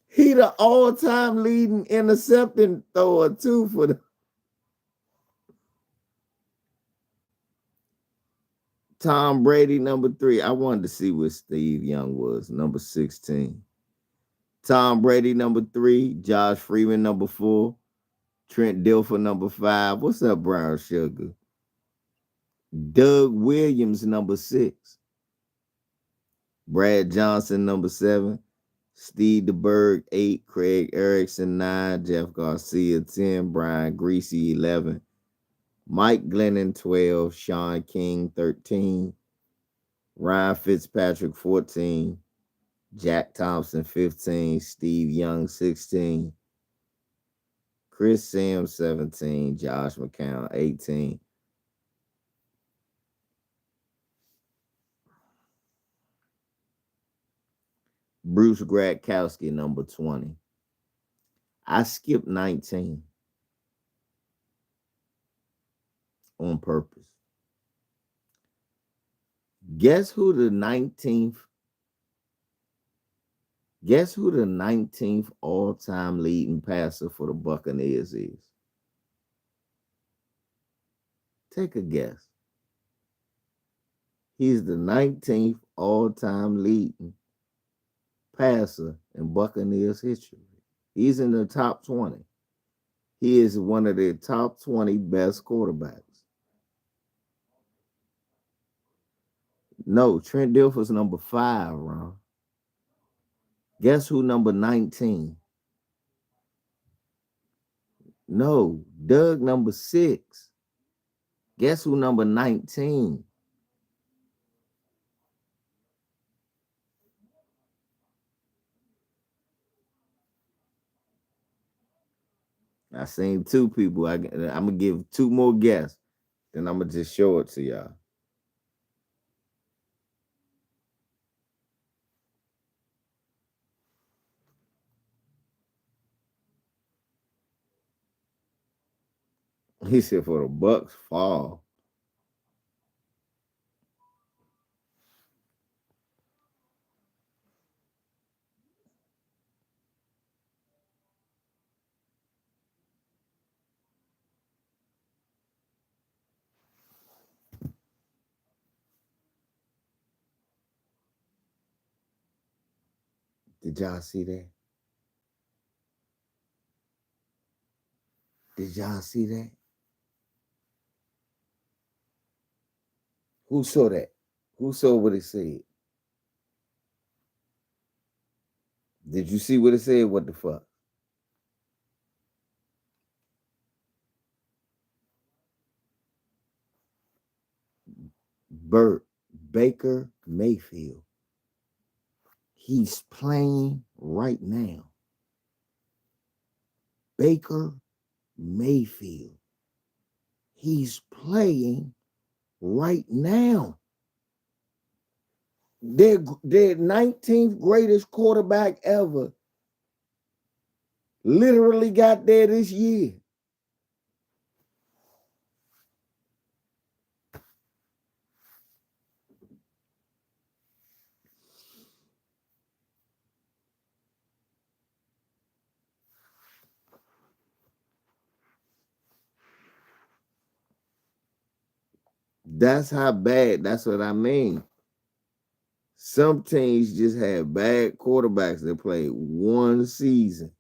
he the all-time leading intercepting thrower too for the Tom Brady number 3. I wanted to see what Steve Young was, number 16. Tom Brady number 3, Josh Freeman number 4, Trent Dilfer number 5. What's up, Brown Sugar? Doug Williams number 6, Brad Johnson number 7, Steve DeBerg 8, Craig Erickson 9, Jeff Garcia 10, Brian Greasy 11, Mike Glennon 12, Sean King 13, Ryan Fitzpatrick 14, Jack Thompson 15, Steve Young 16, Chris Sims 17, Josh McCown 18. Bruce Gradkowski number 20. I skipped 19 on purpose. Guess who the 19th all-time leading passer for the Buccaneers is? Take a guess. He's the 19th all-time leading passer in Buccaneers history. He's in the top 20. He is one of the top 20 best quarterbacks. No, Trent Dilfer's number 5, Ron. Guess who number 19? No, Doug number 6. Guess who number 19? I seen 2 people. I'm gonna give 2 more guesses. Then I'm gonna just show it to y'all. He said for the Bucks fall. Did y'all see that? Did y'all see that? Who saw that? Who saw what it said? Did you see what it said? What the fuck? Burt Baker Mayfield. He's playing right now. Baker Mayfield. He's playing right now. Their 19th greatest quarterback ever literally got there this year. That's how bad. That's what I mean. Some teams just have bad quarterbacks that play one season.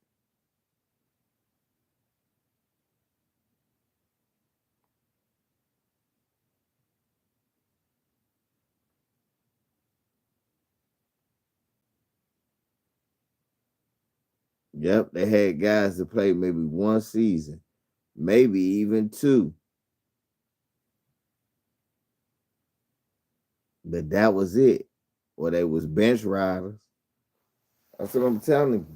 Yep, they had guys that played maybe one season, maybe even two. But that was it. Or they was bench riders. That's what I'm telling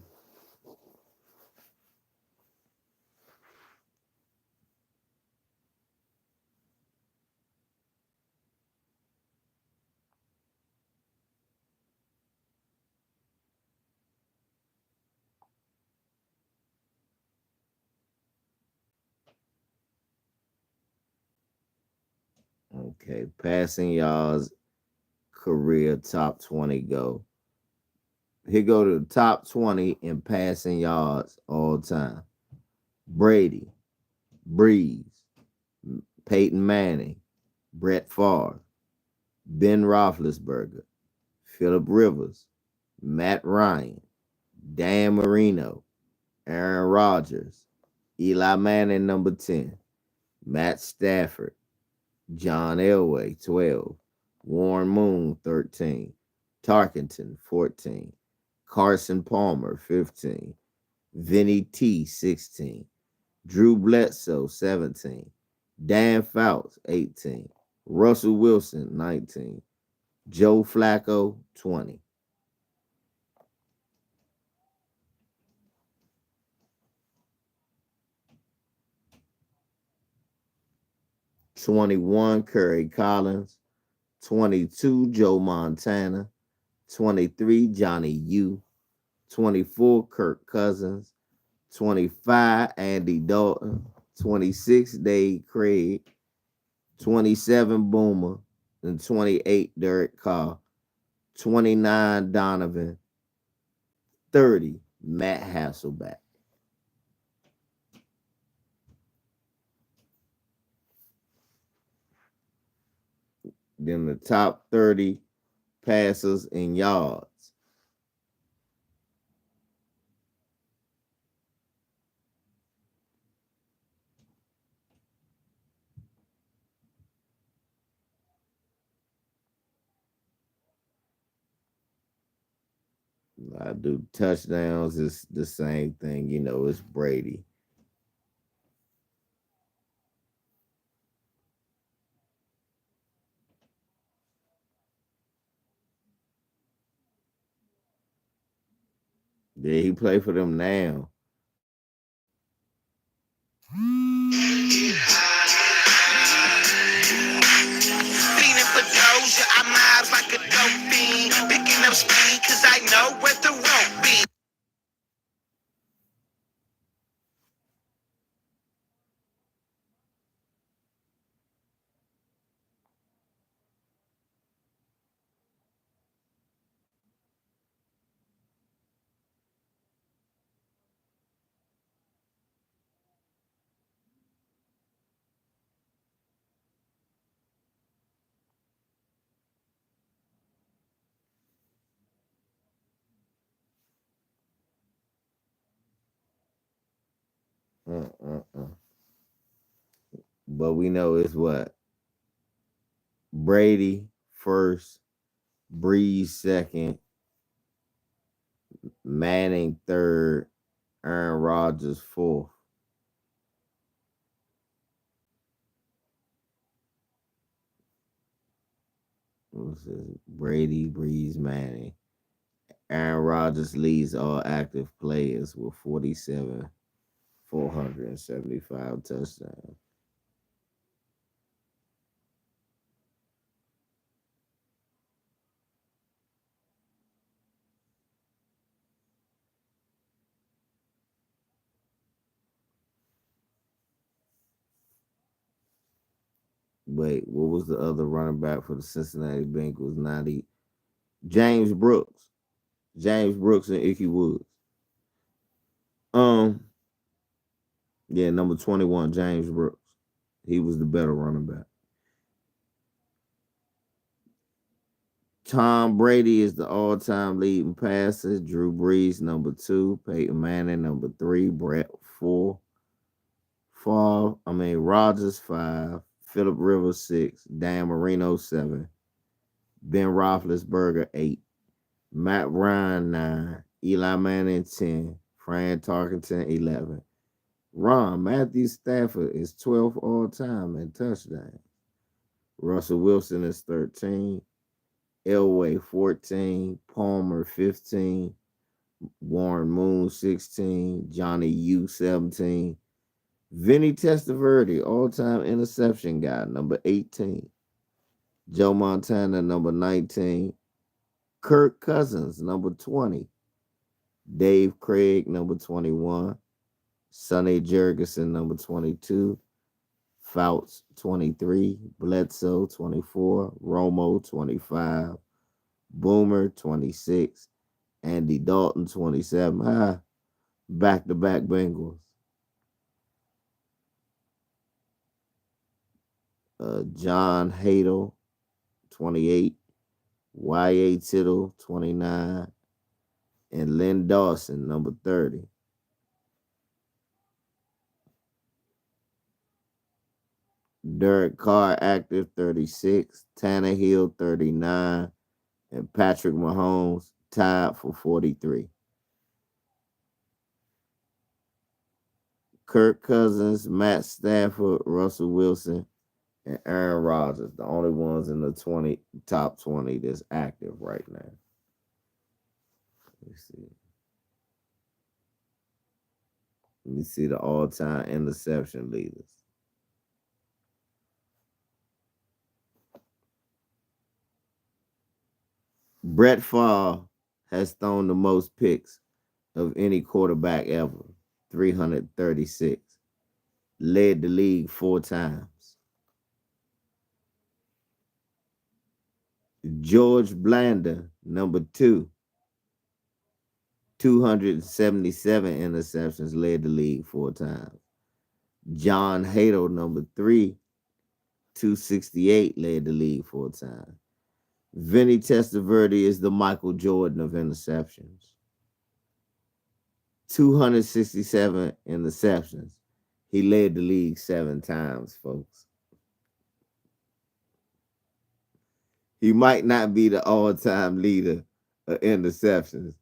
you. Okay, passing yards, career top 20 go. He go to the top 20 in passing yards all time. Brady, Breeze, Peyton Manning, Brett Favre, Ben Roethlisberger, Phillip Rivers, Matt Ryan, Dan Marino, Aaron Rodgers, Eli Manning number 10, Matt Stafford, John Elway 12, Warren Moon 13, Tarkenton 14, Carson Palmer 15, Vinny T 16, Drew Bledsoe 17, Dan Fouts 18, Russell Wilson 19, Joe Flacco 20. 21 Curry Collins, 22 Joe Montana, 23 Johnny U, 24 Kirk Cousins, 25 Andy Dalton, 26 Dave Craig, 27 Boomer, and 28 Derek Carr, 29 Donovan, 30 Matt Hasselback. Then the top 30 passers in yards. I do touchdowns. It's the same thing. You know, it's Brady. Yeah, he play for them now. Feeling for Doja, I'm out like a dope fiend. Picking up speed, cause I know where the rope be. Mm-mm-mm. But we know it's what? Brady first, Breeze second, Manning third, Aaron Rodgers fourth. What's this? Brady, Breeze, Manning. Aaron Rodgers leads all active players with 47, 475 touchdowns. Wait, what was the other running back for the Cincinnati Bengals? 90. James Brooks. James Brooks and Icky Woods. Um, yeah, number 21, James Brooks. He was the better running back. Tom Brady is the all-time leading passer. Drew Brees, number two. Peyton Manning, number three. Brett, four. Rogers, five. Philip Rivers, six. Dan Marino, seven. Ben Roethlisberger, eight. Matt Ryan, nine. Eli Manning, 10. Fran Tarkenton, 11. Ron Matthew Stafford is 12th all time in touchdowns. Russell Wilson is 13. Elway 14. Palmer 15. Warren Moon 16. Johnny U 17. Vinny Testaverde, all-time interception guy, number 18. Joe Montana, number 19. Kirk Cousins, number 20. Dave Craig, number 21. Sonny Jurgensen, number 22. Fouts, 23. Bledsoe, 24. Romo, 25. Boomer, 26. Andy Dalton, 27. Back-to-back Bengals. John Hadle, 28. Y.A. Tittle, 29. And Len Dawson, number 30. Derek Carr, active, 36. Tannehill, 39. And Patrick Mahomes, tied for 43. Kirk Cousins, Matt Stafford, Russell Wilson, and Aaron Rodgers, the only ones in the top 20 that's active right now. Let me see. Let me see the all-time interception leaders. Brett Favre has thrown the most picks of any quarterback ever, 336. Led the league 4 times. George Blanda, number two, 277 interceptions, led the league 4 times. John Hadle, number three, 268, led the league 4 times. Vinny Testaverde is the Michael Jordan of interceptions. 267 interceptions. He led the league 7 times, folks. He might not be the all-time leader of interceptions,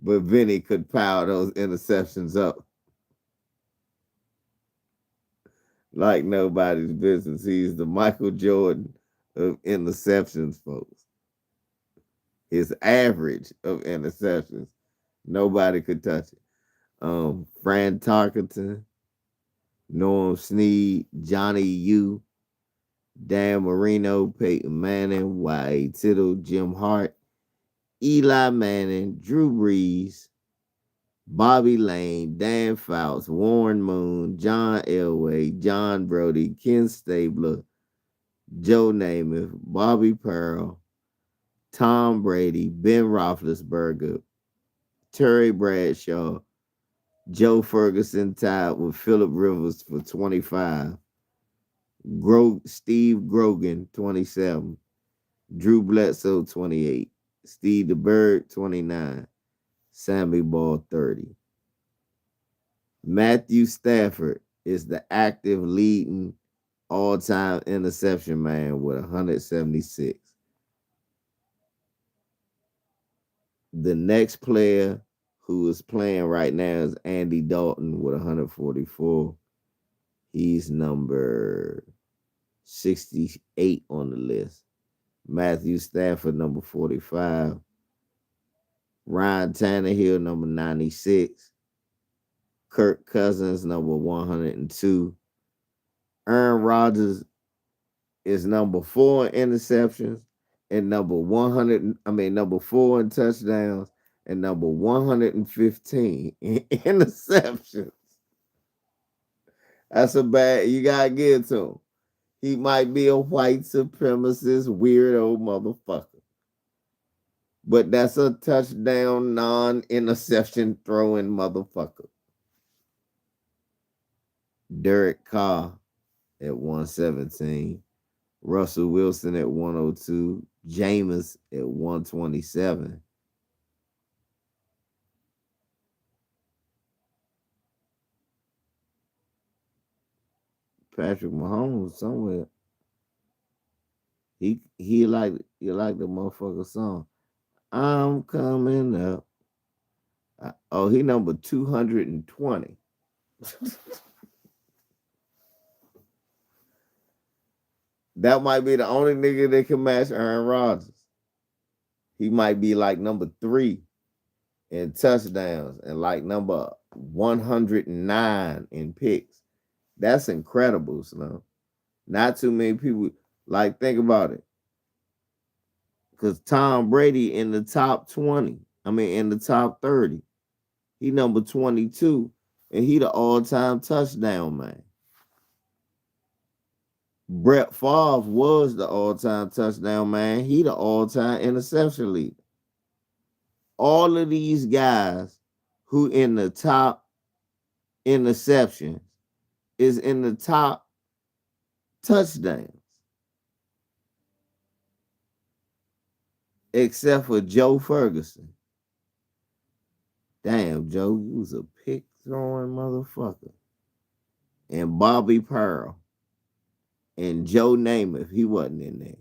but Vinny could power those interceptions up like nobody's business. He's the Michael Jordan of interceptions, folks. His average of interceptions, nobody could touch it. Fran Tarkenton, Norm Snead, Johnny U, Dan Marino, Peyton Manning, Y.A. Tittle, Jim Hart, Eli Manning, Drew Brees, Bobby Lane, Dan Fouts, Warren Moon, John Elway, John Brody, Ken Stabler, Joe Namath, Bobby Pearl, Tom Brady, Ben Roethlisberger, Terry Bradshaw, Joe Ferguson tied with Philip Rivers for 25. Steve Grogan, 27. Drew Bledsoe, 28. Steve DeBerg, 29. Sammy Ball, 30. Matthew Stafford is the active leading all-time interception man with 176. The next player who is playing right now is Andy Dalton with 144. He's number 68 on the list. Matthew Stafford, number 45. Ryan Tannehill, number 96. Kirk Cousins, number 102. Aaron Rodgers is number 4 in interceptions and number 4 in touchdowns and number 115 in interceptions. That's a bad, you gotta give it to him. He might be a white supremacist, weirdo motherfucker. But that's a touchdown, non-interception throwing motherfucker. Derek Carr at 117. Russell Wilson at 102. Jameis at 127. Patrick Mahomes somewhere. He like the motherfucker song. I'm coming up. Oh, he number 220. That might be the only nigga that can match Aaron Rodgers. He might be like number 3 in touchdowns and like number 109 in picks. That's incredible, Snow. Not too many people like think about it. Because Tom Brady in the top 20. In the top 30. He number 22. And he the all-time touchdown man. Brett Favre was the all-time touchdown man. He the all-time interception leader. All of these guys who in the top interceptions is in the top touchdowns. Except for Joe Ferguson. Damn, Joe, you was a pick throwing motherfucker. And Bobby Pearl. And Joe Namath, he wasn't in there.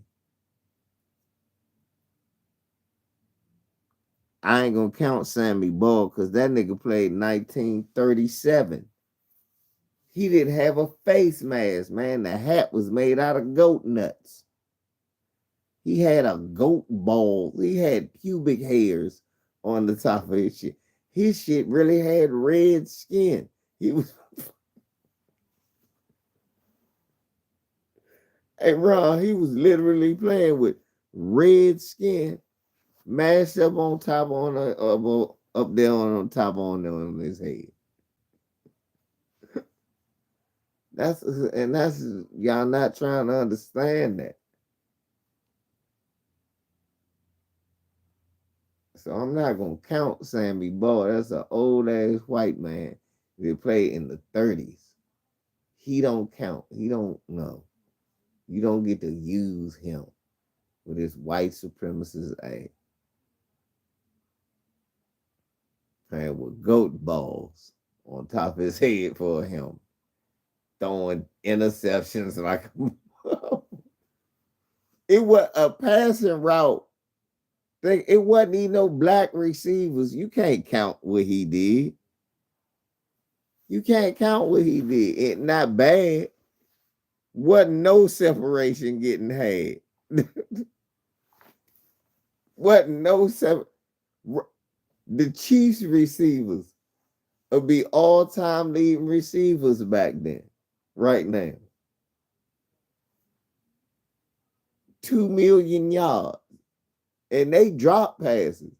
I ain't gonna count Sammy Ball because that nigga played 1937. He didn't have a face mask, man. The hat was made out of goat nuts. He had a goat ball. He had pubic hairs on the top of his shit. His shit really had red skin. He was. Hey, Ron, he was literally playing with red skin mashed up on top up there on top on his head. That's y'all not trying to understand that. So I'm not gonna count Sammy Ball. That's an old ass white man that played in the 30s. He don't count. He don't know. You don't get to use him with his white supremacist ass. Playing with goat balls on top of his head for him. Throwing interceptions like it was a passing route. It wasn't even no black receivers. You can't count what he did. You can't count what he did. It not bad. Wasn't no separation getting had. Wasn't no the Chiefs receivers would be all-time leading receivers back then, right now. 2 million yards. And they drop passes.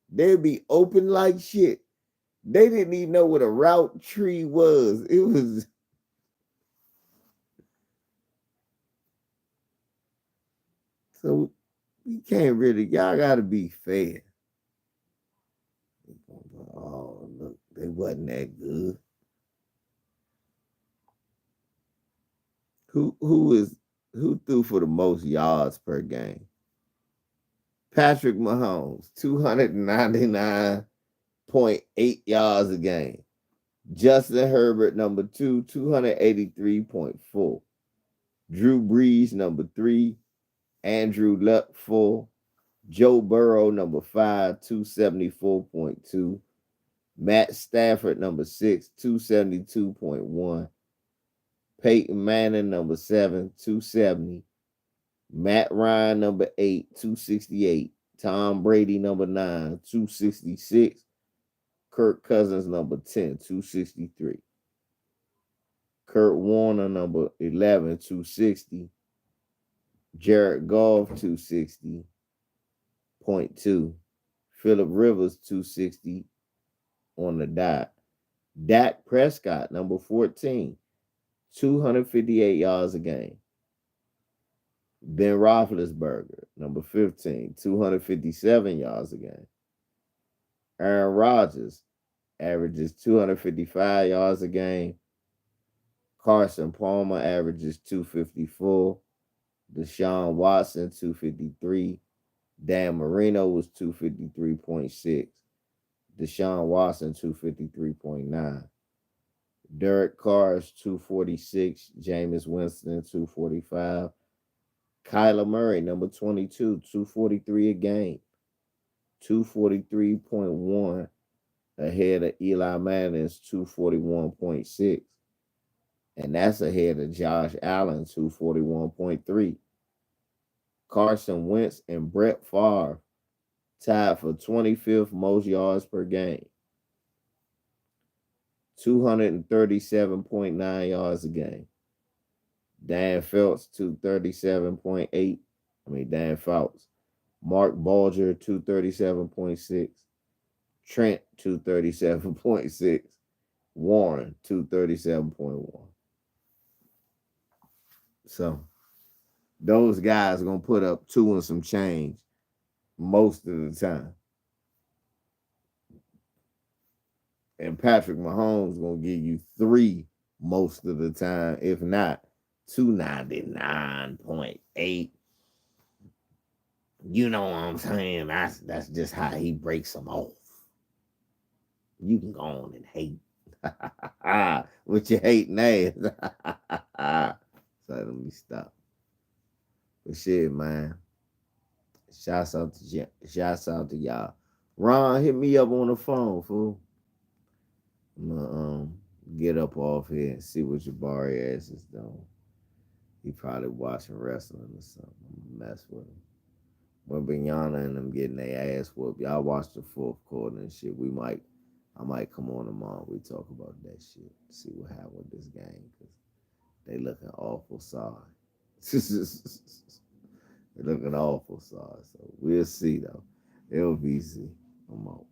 They'd be open like shit. They didn't even know what a route tree was. It was. So we can't really, y'all gotta be fair. Oh, look, they wasn't that good. Who threw for the most yards per game? Patrick Mahomes, 299.8 yards a game. Justin Herbert, number 2, 283.4. Drew Brees, number 3. Andrew Luck, 4. Joe Burrow, number 5, 274.2. Matt Stafford, number 6, 272.1. Peyton Manning, number 7, 270. Matt Ryan, number 8, 268. Tom Brady, number 9, 266. Kirk Cousins, number 10, 263. Kurt Warner, number 11, 260. Jared Goff, 260.2. Phillip Rivers, 260 on the dot. Dak Prescott, number 14, 258 yards a game. Ben Roethlisberger, number 15, 257 yards a game. Aaron Rodgers averages 255 yards a game. Carson Palmer averages 254. Deshaun Watson, 253. Dan Marino was 253.6. Deshaun Watson, 253.9. Derek Carr is 246. Jameis Winston, 245. Kyler Murray, number 22, 243 a game. 243.1 ahead of Eli Manning's 241.6. And that's ahead of Josh Allen, 241.3. Carson Wentz and Brett Favre tied for 25th most yards per game. 237.9 yards a game. Dan Phelps, 237.8. Dan Phelps. Mark Bulger, 237.6. Trent, 237.6. Warren, 237.1. So those guys are going to put up 2 and some change most of the time. And Patrick Mahomes going to give you 3 most of the time, if not 299.8. You know what I'm saying? That's just how he breaks them off. You can go on and hate. With your hating ass. So let me stop. But shit, man. Shouts out to y'all. Ron, hit me up on the phone, fool. I'm gonna get up off here and see what your bar ass is doing. He probably watching wrestling or something. I'm gonna mess with him. When Binyana and them getting their ass whooped, y'all watch the 4th quarter and shit. I might come on tomorrow. We talk about that shit. See what happened with this game because they looking awful sorry. They looking awful sorry. So we'll see though. LVC. I'm out.